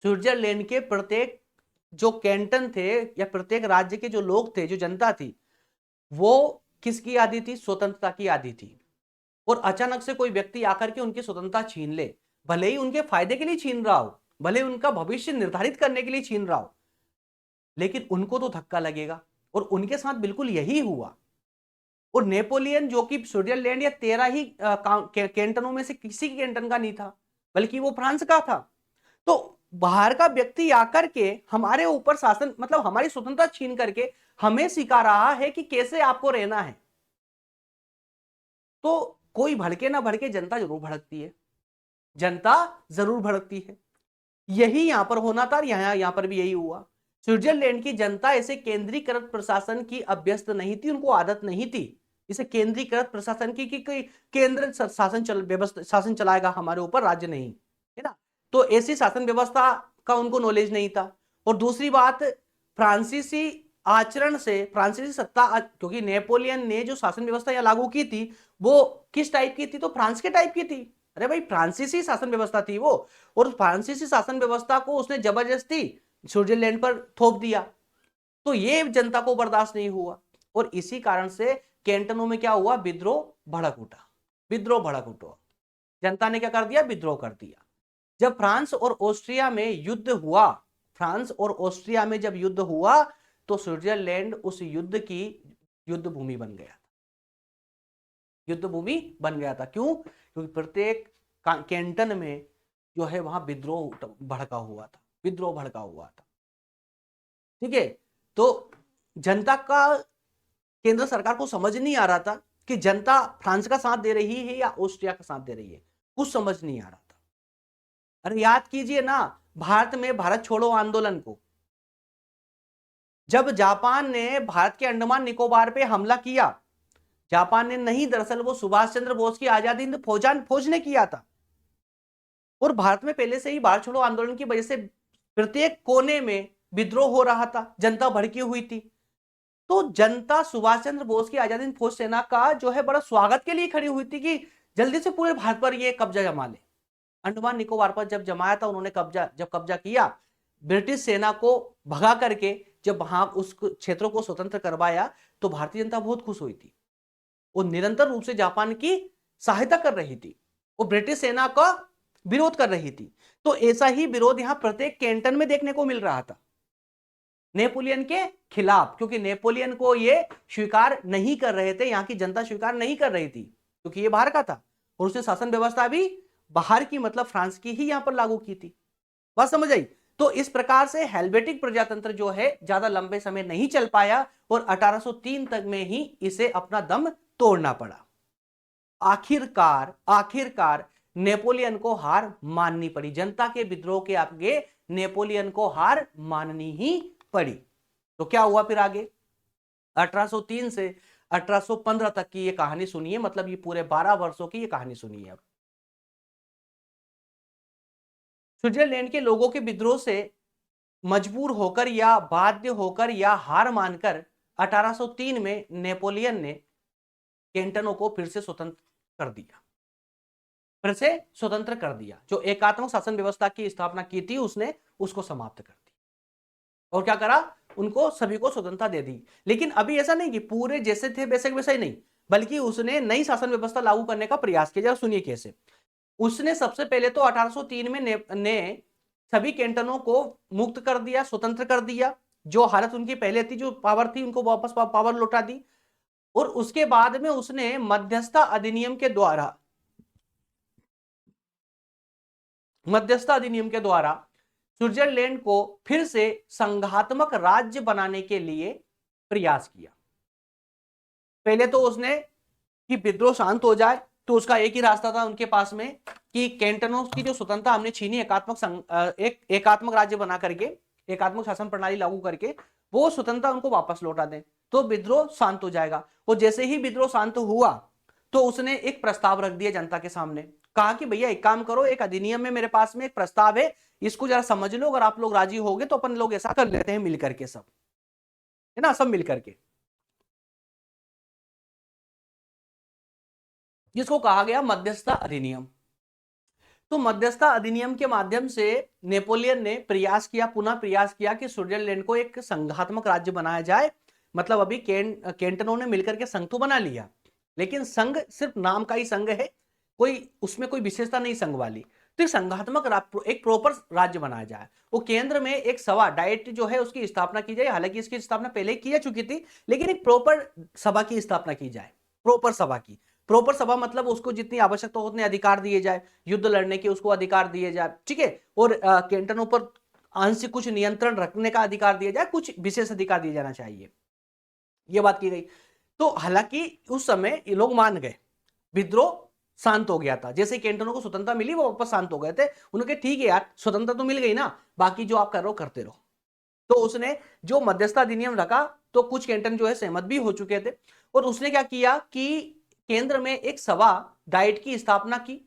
स्विट्जरलैंड के प्रत्येक जो कैंटन थे या प्रत्येक राज्य के जो लोग थे, जो जनता थी, वो किसकी आदी थी, स्वतंत्रता की आदी थी। और अचानक से कोई व्यक्ति आकर के उनकी स्वतंत्रता छीन ले, भले ही उनके फायदे के लिए छीन रहा हो, भले उनका भविष्य निर्धारित करने के लिए छीन रहा हो, लेकिन उनको तो धक्का लगेगा। और उनके साथ बिल्कुल यही हुआ। और नेपोलियन जो कि स्विट्जरलैंड या 13 ही कैंटनों में से किसी के कैंटन का नहीं था, बल्कि वो फ्रांस का था। तो बाहर का व्यक्ति आकर के हमारे ऊपर शासन, मतलब हमारी स्वतंत्रता छीन करके हमें सिखा रहा है कि कैसे आपको रहना है। तो कोई भड़के ना भड़के, जनता जरूर भड़कती है, जनता जरूर भड़कती है। यही यहां पर होना था, यहां पर भी यही हुआ। स्विट्जरलैंड की जनता ऐसे केंद्रीकृत प्रशासन की अभ्यस्त नहीं थी, उनको आदत नहीं थी इसे केंद्रीकृत प्रशासन की, कि कोई केंद्र शासन चलाएगा हमारे ऊपर, राज्य नहीं, है ना। तो ऐसी शासन व्यवस्था का उनको नॉलेज नहीं था। और दूसरी बात, फ्रांसीसी आचरण से, फ्रांसीसी सत्ता, क्योंकि नेपोलियन ने जो शासन व्यवस्था यहां लागू की थी वो किस टाइप की थी, तो फ्रांस के टाइप की थी। अरे भाई, फ्रांसीसी शासन व्यवस्था थी वो, और फ्रांसीसी शासन व्यवस्था को उसने जबरदस्ती स्विट्जरलैंड पर थोप दिया। तो ये जनता को बर्दाश्त नहीं हुआ, और इसी कारण से कैंटनों में क्या हुआ, विद्रोह भड़क उठा, विद्रोह भड़क उठा। जनता ने क्या कर दिया, विद्रोह कर दिया। जब फ्रांस और ऑस्ट्रिया में युद्ध हुआ, फ्रांस और ऑस्ट्रिया में जब युद्ध हुआ, तो स्विट्जरलैंड उस युद्ध की युद्ध भूमि बन गया, युद्ध भूमि बन गया था। क्यों? क्योंकि प्रत्येक कैंटन में जो है वहां विद्रोह भड़का हुआ था, विद्रोह भड़का हुआ था। ठीक है। तो जनता का, केंद्र सरकार को समझ नहीं आ रहा था कि जनता फ्रांस का साथ दे रही है या ऑस्ट्रिया का साथ दे रही है, कुछ समझ नहीं आ रहा था। अरे याद कीजिए ना, भारत में भारत छोड़ो आंदोलन को, जब जापान ने भारत के अंडमान निकोबार पे हमला किया, जापान ने नहीं, दरअसल वो सुभाष चंद्र बोस की आजादी हिंद फौज ने किया था। और भारत में पहले से ही भारत छोड़ो आंदोलन की वजह से प्रत्येक कोने में विद्रोह हो रहा था, जनता भड़की हुई थी। तो जनता सुभाष चंद्र बोस की आजादी हिंद फौज सेना का जो है बड़ा स्वागत के लिए खड़ी हुई थी कि जल्दी से पूरे भारत पर ये कब्जा जमा ले। अंडमान निकोबार पर जब जमाया था उन्होंने, जब कब्जा किया, ब्रिटिश सेना को भगा करके जब वहां उस क्षेत्रों को स्वतंत्र करवाया, तो भारतीय जनता बहुत खुश हुई थी। वो निरंतर रूप से जापान की सहायता कर रही थी, वो ब्रिटिश सेना का विरोध कर रही थी। तो ऐसा ही विरोध यहां प्रत्येक कैंटन में देखने को मिल रहा था नेपोलियन के खिलाफ, क्योंकि नेपोलियन को ये स्वीकार नहीं कर रहे थे, यहां की जनता स्वीकार नहीं कर रही थी, क्योंकि ये बाहर का था और उसने शासन व्यवस्था भी बाहर की, मतलब फ्रांस की ही यहां पर लागू की थी। बात समझ आई? तो इस प्रकार से हेल्वेटिक प्रजातंत्र जो है ज्यादा लंबे समय नहीं चल पाया और 1803 तक में ही इसे अपना दम तोड़ना पड़ा। आखिरकार नेपोलियन को हार माननी पड़ी, जनता के विद्रोह के आगे नेपोलियन को हार माननी ही पड़ी। तो क्या हुआ फिर आगे, 1803 से 1815 तक की ये कहानी सुनिए, मतलब ये पूरे 12 वर्षों की ये कहानी सुनिए। अब स्विट्जरलैंड के लोगों के विद्रोह से मजबूर होकर या बाध्य होकर या हार मानकर 1803 में नेपोलियन ने कैंटनों को फिर से स्वतंत्र कर दिया। फिर से स्वतंत्र कर दिया। जो एकात्मक शासन व्यवस्था की स्थापना की थी उसने उसको समाप्त कर दी और क्या करा, उनको सभी को स्वतंत्रता दे दी। लेकिन अभी ऐसा नहीं कि पूरे जैसे थे वैसे वैसे ही नहीं, बल्कि उसने नई शासन व्यवस्था लागू करने का प्रयास किया। जरा सुनिए कैसे। उसने सबसे पहले तो 1803 में ने सभी कैंटनों को मुक्त कर दिया, स्वतंत्र कर दिया। जो हालत उनकी पहले थी, जो पावर थी, उनको वापस पावर लौटा दी। और उसके बाद में उसने मध्यस्थता अधिनियम के द्वारा स्विट्जरलैंड को फिर से संघात्मक राज्य बनाने के लिए प्रयास किया। पहले तो उसने कि विद्रोह शांत हो जाए, तो उसका एक ही रास्ता था उनके पास में कि कैंटनों की जो स्वतंत्रता हमने छीनी एक एकात्मक राज्य बना करके, एकात्मक शासन प्रणाली लागू करके वो स्वतंत्रता उनको वापस लौटा दें, तो विद्रोह शांत हो जाएगा। और जैसे ही विद्रोह शांत हुआ तो उसने एक प्रस्ताव रख दिया जनता के सामने। कहा कि भैया एक काम करो, एक अधिनियम में मेरे पास में एक प्रस्ताव है, इसको जरा समझ लो, अगर आप लोग राजी होगे तो अपन लोग ऐसा कर लेते हैं मिलकर के, सब है ना, सब मिलकर के, जिसको कहा गया मध्यस्थता अधिनियम। तो मध्यस्थता अधिनियम के माध्यम से नेपोलियन ने प्रयास किया, पुनः प्रयास किया कि स्विट्जरलैंड को एक संघात्मक राज्य बनाया जाए। मतलब अभी कैंटनों ने मिलकर के संघ तो बना लिया, लेकिन संघ सिर्फ नाम का ही संघ है, कोई उसमें कोई विशेषता नहीं संघ वाली। तो एक संघात्मक एक प्रॉपर राज्य बनाया जाए। वो केंद्र में एक सभा डाइट जो है उसकी स्थापना की जाए। हालांकि इसकी स्थापना पहले की जा चुकी थी, लेकिन एक प्रॉपर सभा की स्थापना की जाए, प्रॉपर सभा की। प्रॉपर सभा मतलब उसको जितनी आवश्यकता हो उतने अधिकार दिए जाए, युद्ध लड़ने के उसको अधिकार दिए जाए, ठीक है। और कैंटनों पर आंशिक कुछ नियंत्रण रखने का अधिकार दिया जाए, कुछ विशेष अधिकार दिया जाना चाहिए, यह बात की गई। तो हालांकि उस समय ये लोग मान गए, विद्रोह शांत हो गया था। जैसे कैंटनों को स्वतंत्रता मिली वो वापस शांत हो गए थे। उन्होंने ठीक है यार, स्वतंत्रता तो मिल गई ना, बाकी जो आप कर रहे हो करते रहो। तो उसने जो मध्यस्थता अधिनियम रखा, तो कुछ कैंटन जो है सहमत भी हो चुके थे। और उसने क्या किया कि केंद्र में एक सभा डाइट की स्थापना की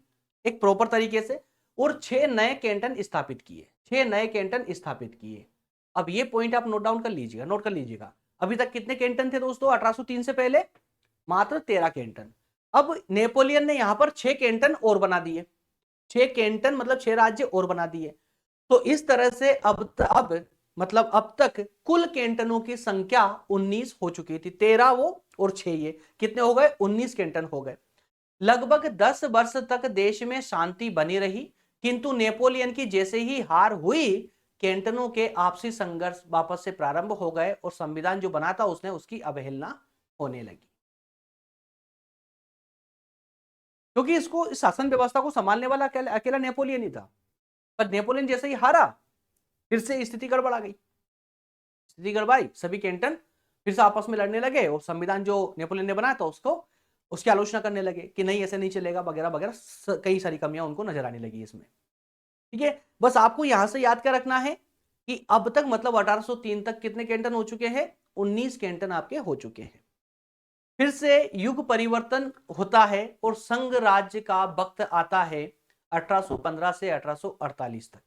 एक प्रॉपर तरीके से, और 6 नए कैंटन स्थापित किए, 6 नए कैंटन स्थापित किए। अब ये पॉइंट आप नोट डाउन कर लीजिएगा, नोट कर लीजिएगा। अभी तक कितने कैंटन थे दोस्तों 1803 से पहले? मात्र 13 कैंटन। अब नेपोलियन ने यहां पर 6 कैंटन और बना दिए, 6 कैंटन मतलब 6 राज्य और बना दिए। तो इस तरह से अब तक कुल कैंटनों की संख्या 19 हो चुकी थी। 13 वो और 6 ये, कितने हो गए? 19 कैंटन हो गए। लगभग 10 वर्ष तक देश में शांति बनी रही, किंतु नेपोलियन की जैसे ही हार हुई, कैंटनों के आपसी संघर्ष वापस से प्रारंभ हो गए और संविधान जो बना था उसने उसकी अवहेलना होने लगी। क्योंकि इसको, इस शासन व्यवस्था को संभालने वाला अकेला नेपोलियन ही था। पर नेपोलियन जैसे ही हारा, फिर से स्थिति गड़बड़ा गई। स्थिति गड़बड़ाई, सभी कैंटन फिर से आपस में लड़ने लगे और संविधान जो नेपोलियन ने बनाया था उसको, उसकी आलोचना करने लगे कि नहीं ऐसे नहीं चलेगा वगैरह वगैरह, कई सारी कमियां उनको नजर आने लगी इसमें। ठीक है, बस आपको यहां से याद क्या रखना है कि अब तक मतलब 1803 तक कितने कैंटन हो चुके हैं? 19 कैंटन आपके हो चुके हैं। फिर से युग परिवर्तन होता है और संघ राज्य का वक्त आता है 1815 से 1848 तक,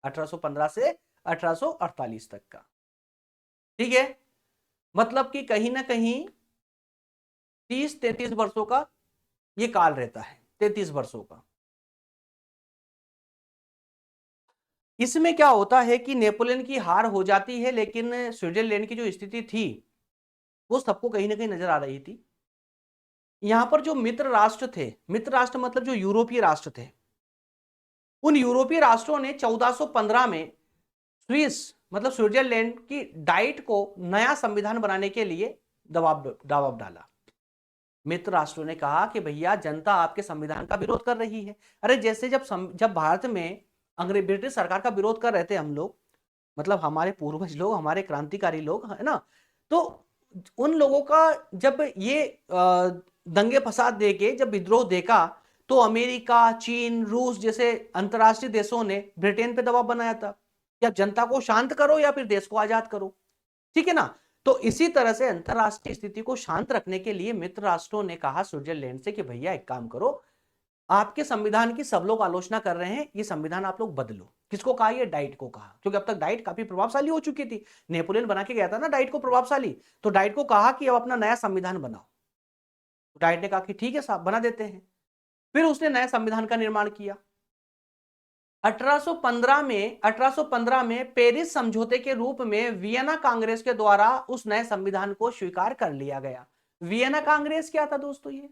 1815 से 1848 तक का। ठीक है, मतलब कि कहीं ना कहीं 30-33 वर्षों का ये काल रहता है, 33 वर्षों का। इसमें क्या होता है कि नेपोलियन की हार हो जाती है, लेकिन स्विट्जरलैंड की जो स्थिति थी वो सबको कहीं ना कहीं नजर आ रही थी। यहां पर जो मित्र राष्ट्र थे, मित्र राष्ट्र मतलब जो यूरोपीय राष्ट्र थे, उन यूरोपीय राष्ट्रों ने 1415 में स्विस मतलब स्विट्जरलैंड की डाइट को नया संविधान बनाने के लिए दबाव डाला। मित्र राष्ट्रों ने कहा कि भैया जनता आपके संविधान का विरोध कर रही है। अरे जैसे जब भारत में अंग्रेज ब्रिटिश सरकार का विरोध कर रहे थे हम लोग, मतलब हमारे पूर्वज लोग, हमारे क्रांतिकारी लोग, है ना, तो उन लोगों का जब ये दंगे फसाद देके जब विद्रोह देखा, तो अमेरिका, चीन, रूस जैसे अंतरराष्ट्रीय देशों ने ब्रिटेन पे दबाव बनाया था कि आप जनता को शांत करो या फिर देश को आजाद करो। ठीक है ना। तो इसी तरह से अंतरराष्ट्रीय स्थिति को शांत रखने के लिए मित्र राष्ट्रों ने कहा स्विट्जरलैंड से कि भैया एक काम करो, आपके संविधान की सब लोग आलोचना कर रहे हैं, ये संविधान आप लोग बदलो। किसको कहा? ये डाइट को कहा, क्योंकि अब तक डाइट काफी प्रभावशाली हो चुकी थी। नेपोलियन बना के गया था ना डाइट को प्रभावशाली, तो डाइट को कहा कि अब अपना नया संविधान बनाओ। तो डाइट ने कहा कि ठीक है साहब, बना देते हैं। फिर उसने नए संविधान का निर्माण किया। 1815 में पेरिस समझौते के रूप में वियना कांग्रेस के द्वारा उस नए संविधान को स्वीकार कर लिया गया। वियना कांग्रेस क्या था दोस्तों? ये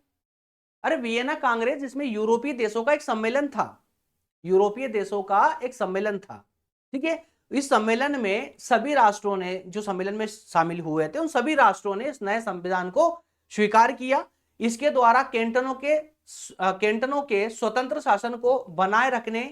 अरे वियना कांग्रेस जिसमें यूरोपीय देशों का एक सम्मेलन था, यूरोपीय देशों का एक सम्मेलन था, ठीक है। इस सम्मेलन में सभी राष्ट्रों ने, जो सम्मेलन में शामिल हुए थे, उन सभी राष्ट्रों ने इस नए संविधान को स्वीकार किया। इसके द्वारा कैंटनों के स्वतंत्र शासन को बनाए रखने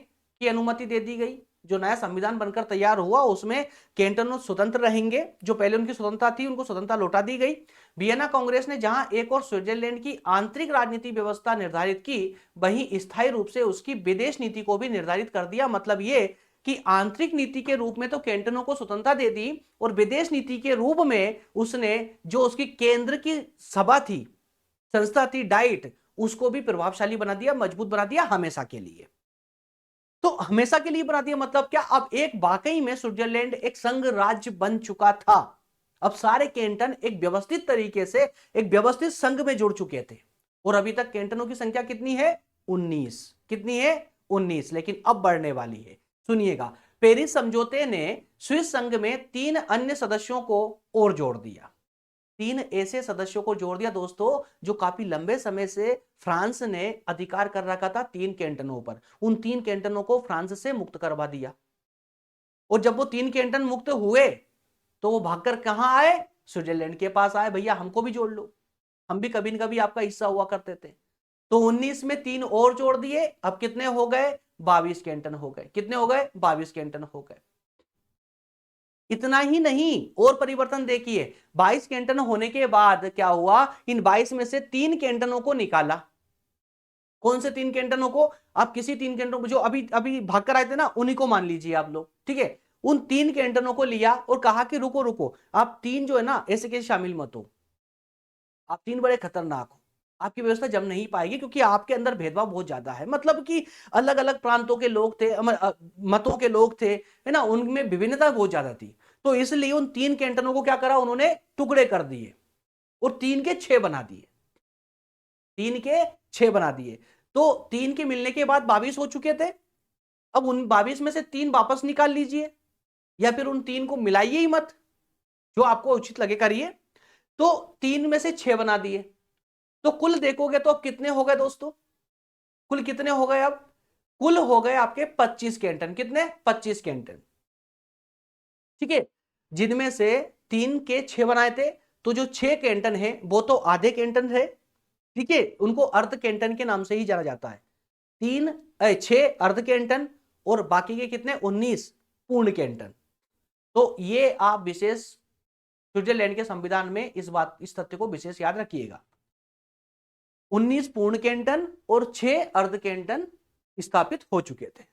की अनुमति दे दी गई। जो नया संविधान बनकर तैयार हुआ उसमें कैंटन स्वतंत्र रहेंगे, जो पहले उनकी स्वतंत्रता थी उनको स्वतंत्रता लौटा दी गई। वियना कांग्रेस ने जहां एक और स्विट्जरलैंड की आंतरिक राजनीति व्यवस्था निर्धारित की, वहीं स्थायी रूप से उसकी विदेश नीति को भी निर्धारित कर दिया। मतलब ये कि आंतरिक नीति के रूप में तो कैंटनों को स्वतंत्रता दे दी, और विदेश नीति के रूप में उसने जो उसकी केंद्र की सभा थी, संस्था थी, डाइट, उसको भी प्रभावशाली बना दिया, मजबूत बना दिया हमेशा के लिए। तो हमेशा के लिए बना दिया मतलब क्या? अब एक वाकई में स्विट्जरलैंड एक संघ राज्य बन चुका था। अब सारे कैंटन एक व्यवस्थित तरीके से एक व्यवस्थित संघ में जुड़ चुके थे। और अभी तक कैंटनों की संख्या कितनी है? 19। कितनी है? 19। लेकिन अब बढ़ने वाली है। सुनिएगा, पेरिस समझौते ने स्विस संघ में 3 अन्य सदस्यों को और जोड़ दिया। 3 ऐसे सदस्यों को जोड़ दिया दोस्तों, जो काफी लंबे समय से फ्रांस ने अधिकार कर रखा था 3 कैंटनों पर। उन 3 कैंटनों को फ्रांस से मुक्त करवा दिया। और जब वो 3 कैंटन मुक्त हुए तो वो भागकर कहां आए? स्विट्जरलैंड के पास आए, भैया हमको भी जोड़ लो, हम भी कभी न कभी आपका हिस्सा हुआ करते थे। तो 19 में 3 और जोड़ दिए, अब कितने हो गए? 22 कैंटन हो गए। कितने हो गए? 22 कैंटन हो गए। इतना ही नहीं, और परिवर्तन देखिए, 22 कैंटन होने के बाद क्या हुआ? इन 22 में से 3 कैंटनों को निकाला। कौन से 3 कैंटनों को? आप किसी 3 कैंटनों को जो अभी अभी भाग कर आए थे ना, उन्हीं को मान लीजिए आप लोग, ठीक है। उन 3 कैंटनों को लिया और कहा कि रुको रुको, आप 3 जो है ना ऐसे कैसे शामिल मत हो, आप 3 बड़े खतरनाक हो, आपकी व्यवस्था जम नहीं पाएगी, क्योंकि आपके अंदर भेदभाव बहुत ज्यादा है। मतलब कि अलग अलग प्रांतों के लोग थे, मतों के लोग थे, है ना, उनमें विभिन्नता बहुत ज्यादा थी। तो इसलिए उन 3 कैंटनों को क्या करा उन्होंने? टुकड़े कर दिए और 3 के 6 बना दिए। 3 के 6 बना दिए। तो 3 के मिलने के बाद 22 हो चुके थे। अब उन 22 में से 3 वापस निकाल लीजिए, या फिर उन 3 को मिलाइए ही मत, जो आपको उचित लगे करिए। तो 3 में से 6 बना दिए। तो कुल देखोगे तो अब कितने हो गए दोस्तों? कुल कितने हो गए? अब कुल हो गए आपके 25 कैंटन। कितने? 25 कैंटन, ठीक है। जिनमें से 3 के 6 बनाए थे, तो जो 6 कैंटन है वो तो आधे कैंटन है, ठीक है, उनको अर्ध कैंटन के नाम से ही जाना जाता है। 6 अर्ध कैंटन और बाकी के कितने? 19 पूर्ण कैंटन। तो ये आप विशेष स्विट्जरलैंड के संविधान में इस तथ्य को विशेष याद रखिएगा। 19 पूर्ण कैंटन और 6 अर्ध कैंटन स्थापित हो चुके थे।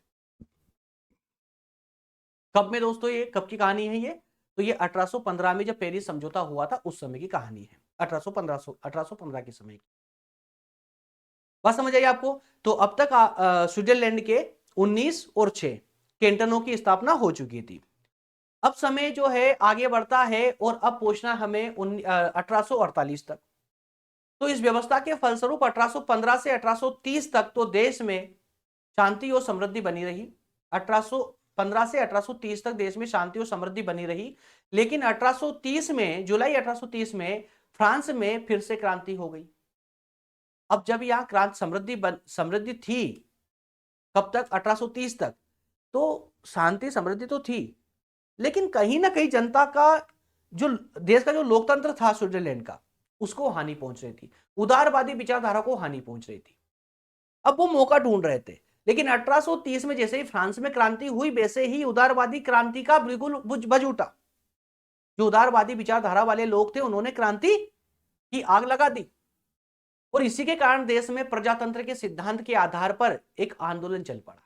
कब में दोस्तों? ये कब की कहानी है ये? तो ये 1815 में जब पेरिस समझौता हुआ था उस समय की कहानी है। 1815 के समय की बात समझ आई आपको? तो अब तक स्विट्जरलैंड के 19 और 6 कैंटनों की स्थापना हो चुकी थी। अब समय जो है आगे बढ़ता है और अब पहुंचना हमें 1848 तक। तो इस व्यवस्था के फलस्वरूप 1815 से 1830 तक तो देश में शांति और समृद्धि बनी रही। 1815 से 1830 तक देश में शांति और समृद्धि बनी रही। लेकिन 1830 में, जुलाई 1830 में फ्रांस में फिर से क्रांति हो गई। अब जब यहां क्रांति समृद्धि थी, कब तक? 1830 तक। तो शांति समृद्धि तो थी, लेकिन कहीं ना कहीं जनता का जो देश का जो लोकतंत्र था स्विट्जरलैंड का, उसको हानि पहुंच रही थी, उदारवादी विचारधारा को हानि पहुंच रही थी। अब वो मौका ढूंढ रहे थे। लेकिन 1830 में जैसे ही फ्रांस में क्रांति हुई, वैसे ही उदारवादी क्रांति का बिल्कुल बज उठा। जो उदारवादी विचारधारा वाले लोग थे उन्होंने क्रांति की आग लगा दी, और इसी के कारण देश में प्रजातंत्र के सिद्धांत के आधार पर एक आंदोलन चल पड़ा।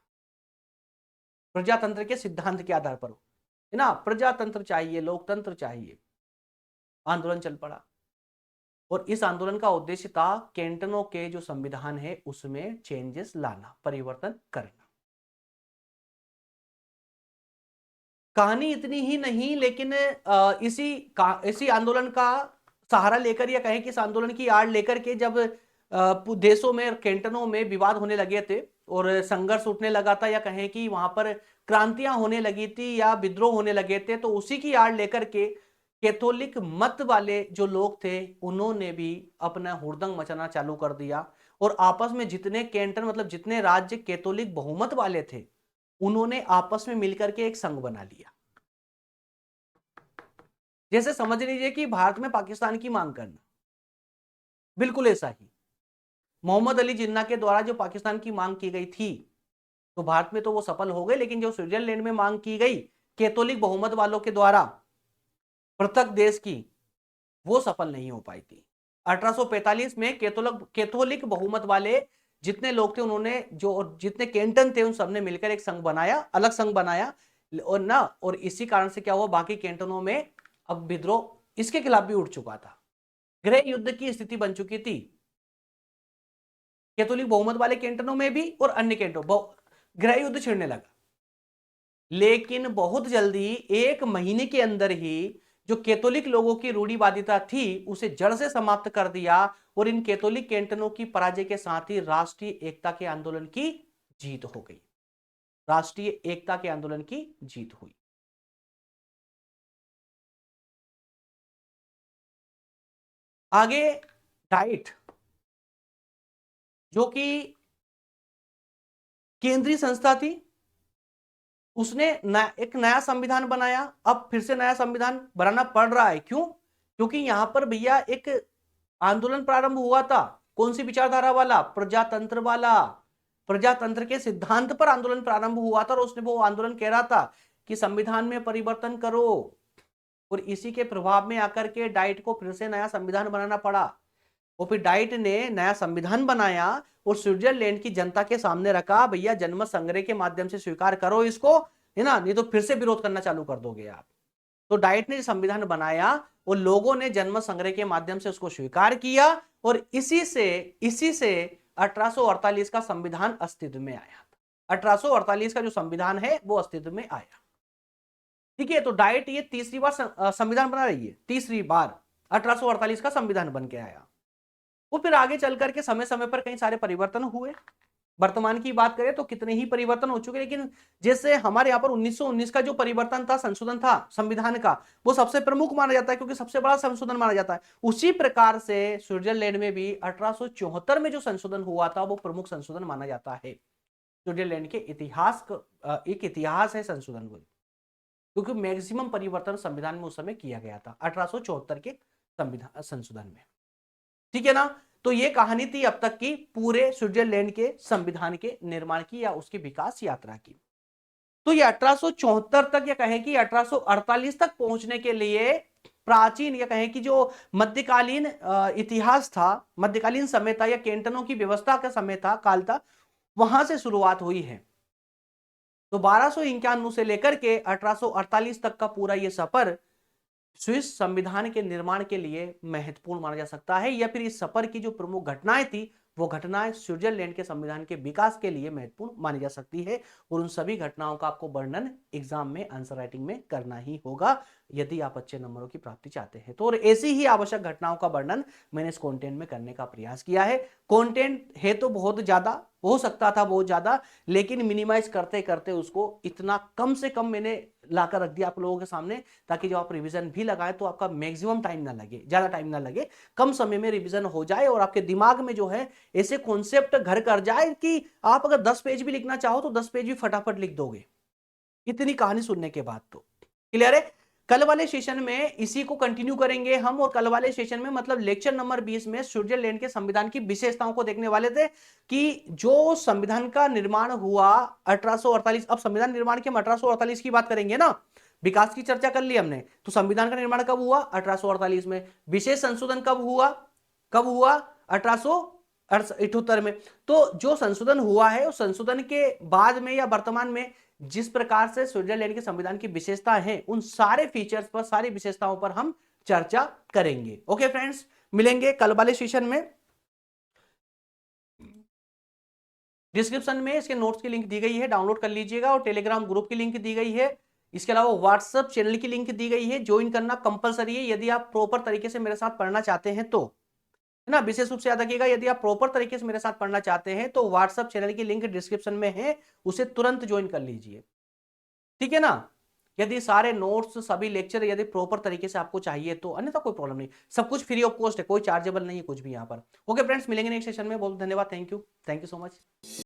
प्रजातंत्र के सिद्धांत के आधार पर, है ना, प्रजातंत्र चाहिए, लोकतंत्र चाहिए, आंदोलन चल पड़ा। और इस आंदोलन का उद्देश्य था कैंटनों के जो संविधान है उसमें चेंजेस लाना, परिवर्तन करना। कहानी इतनी ही नहीं, लेकिन इसी आंदोलन का सहारा लेकर, या कहें कि इस आंदोलन की आड़ लेकर के जब देशों में, कैंटनों में विवाद होने लगे थे और संघर्ष उठने लगा था, या कहें कि वहां पर क्रांतियां होने लगी थी या विद्रोह होने लगे थे, तो उसी की आड़ लेकर के कैथोलिक मत वाले जो लोग थे उन्होंने भी अपना हुड़दंग मचाना चालू कर दिया और आपस में जितने कैंटन मतलब जितने राज्य कैथोलिक बहुमत वाले थे उन्होंने आपस में मिलकर के एक संघ बना लिया। जैसे समझ लीजिए कि भारत में पाकिस्तान की मांग करना, बिल्कुल ऐसा ही मोहम्मद अली जिन्ना के द्वारा जो पाकिस्तान की मांग की गई थी तो भारत में तो वो सफल हो गए, लेकिन जो स्विट्जरलैंड में मांग की गई कैथोलिक बहुमत वालों के द्वारा पृथक देश की, वो सफल नहीं हो पाई थी। 1845 में कैथोलिक बहुमत वाले जितने लोग थे उन्होंने जो जितने कैंटन थे उन सबने मिलकर एक संघ बनाया, अलग संघ बनाया और ना, और इसी कारण से क्या हुआ, बाकी कैंटनों में अब विद्रोह इसके खिलाफ भी उठ चुका था, गृह युद्ध की स्थिति बन चुकी थी कैथोलिक बहुमत वाले कैंटनों में भी और अन्य कैंटनों, गृह युद्ध छिड़ने लगा। लेकिन बहुत जल्दी एक महीने के अंदर ही जो कैथोलिक लोगों की रूढ़िवादिता थी उसे जड़ से समाप्त कर दिया और इन कैथोलिक कैंटनों की पराजय के साथ ही राष्ट्रीय एकता के आंदोलन की जीत हो गई। राष्ट्रीय एकता के आंदोलन की जीत हुई। आगे डाइट जो कि केंद्रीय संस्था थी, उसने एक नया संविधान बनाया। अब फिर से नया संविधान बनाना पड़ रहा है, क्यों? क्योंकि यहां पर भैया एक आंदोलन प्रारंभ हुआ था, कौन सी विचारधारा वाला? प्रजातंत्र वाला। प्रजातंत्र के सिद्धांत पर आंदोलन प्रारंभ हुआ था और उसने वो आंदोलन कह रहा था कि संविधान में परिवर्तन करो, और इसी के प्रभाव में आकर के डाइट को फिर से नया संविधान बनाना पड़ा। और फिर डाइट ने नया संविधान बनाया और स्विट्जरलैंड की जनता के सामने रखा, भैया जनमत संग्रह के माध्यम से स्वीकार करो इसको, है ना, नहीं तो फिर से विरोध करना चालू कर दोगे आप। तो डाइट ने संविधान बनाया और लोगों ने जनमत संग्रह के माध्यम से उसको स्वीकार किया और इसी से 1848 का संविधान अस्तित्व में आया। 1848 का जो संविधान है वो अस्तित्व में आया। ठीक है, तो डाइट ये तीसरी बार संविधान बना रही है, तीसरी बार 1848 का संविधान बन के आया। वो फिर आगे चल करके समय समय पर कई सारे परिवर्तन हुए। वर्तमान की बात करें तो कितने ही परिवर्तन हो चुके, लेकिन जैसे हमारे यहाँ पर 1919 का जो परिवर्तन था, संशोधन था संविधान का, वो सबसे प्रमुख माना जाता है क्योंकि सबसे बड़ा संशोधन माना जाता है। उसी प्रकार से स्विट्जरलैंड में भी 1874 में जो संशोधन हुआ था वो प्रमुख संशोधन माना जाता है। स्विट्जरलैंड के इतिहास का एक इतिहास है संशोधन को, क्योंकि मैक्सिमम परिवर्तन संविधान में उस समय किया गया था 1874 के संविधान संशोधन में। ठीक है ना, तो ये कहानी थी अब तक की पूरे स्विट्जरलैंड के संविधान के निर्माण की या उसकी विकास यात्रा की। तो ये 1874 तक या कहें कि 1848 तक पहुंचने के लिए प्राचीन या कहें कि जो मध्यकालीन इतिहास था, मध्यकालीन समय था या कैंटनों की व्यवस्था का समय था, काल था, वहां से शुरुआत हुई है। तो 1291 से लेकर के 1848 तक का पूरा ये सफर स्विस संविधान के निर्माण के लिए महत्वपूर्ण माना जा सकता है, या फिर इस सफर की जो प्रमुख घटनाएं थी वो घटनाएं स्विट्जरलैंड के संविधान के विकास के लिए महत्वपूर्ण मानी जा सकती है। और उन सभी घटनाओं का आपको वर्णन एग्जाम में आंसर राइटिंग में करना ही होगा यदि आप अच्छे नंबरों की प्राप्ति चाहते हैं। तो और ऐसी ही आवश्यक घटनाओं का वर्णन मैंने इस कंटेंट में करने का प्रयास किया है। कंटेंट है तो बहुत ज्यादा, हो सकता था बहुत ज्यादा, लेकिन मिनिमाइज करते करते उसको इतना कम से कम मैंने लाकर रख दिया आप लोगों के सामने, ताकि जब आप रिवीजन भी लगाएं तो आपका मैक्सिमम टाइम ना लगे, ज्यादा टाइम ना लगे, कम समय में रिवीजन हो जाए और आपके दिमाग में जो है ऐसे कॉन्सेप्ट घर कर जाए कि आप अगर 10 पेज भी लिखना चाहो तो 10 पेज भी फटाफट लिख दोगे इतनी कहानी सुनने के बाद। तो क्लियर है? कल वाले सेशन में इसी को कंटिन्यू करेंगे हम, और कल वाले सेशन में मतलब लेक्चर नंबर 20 में स्विट्जरलैंड के संविधान की विशेषताओं को देखने वाले थे कि जो संविधान का निर्माण हुआ 1848, अब संविधान निर्माण की हम 1848 की बात करेंगे ना, विकास की चर्चा कर ली हमने, तो संविधान का निर्माण कब हुआ? 1848 में। विशेष संशोधन कब हुआ? 1878 में। तो जो संशोधन हुआ है उस संशोधन के बाद में या वर्तमान में जिस प्रकार से स्विट्जरलैंड के संविधान की विशेषता है, उन सारे फीचर्स पर, सारी विशेषताओं पर हम चर्चा करेंगे। ओके फ्रेंड्स, मिलेंगे कल वाले सेशन में। डिस्क्रिप्शन में इसके नोट्स की लिंक दी गई है, डाउनलोड कर लीजिएगा, और टेलीग्राम ग्रुप की लिंक दी गई है। इसके अलावा व्हाट्सएप चैनल की लिंक दी गई है, ज्वाइन करना कंपलसरी है यदि आप प्रॉपर तरीके से मेरे साथ पढ़ना चाहते हैं तो। है ना। विशेष रूप से याद रखिएगा, यदि आप प्रॉपर तरीके से मेरे साथ पढ़ना चाहते हैं तो व्हाट्सएप चैनल की लिंक डिस्क्रिप्शन में है, उसे तुरंत ज्वाइन कर लीजिए, ठीक है ना। यदि सारे नोट्स सभी लेक्चर यदि प्रॉपर तरीके से आपको चाहिए तो, अन्यथा कोई प्रॉब्लम नहीं, सब कुछ फ्री ऑफ कॉस्ट है, कोई चार्जेबल नहीं है कुछ भी यहाँ पर। ओके फ्रेंड्स, मिलेंगे नेक्स्ट सेशन में। बहुत धन्यवाद, थैंक यू सो मच।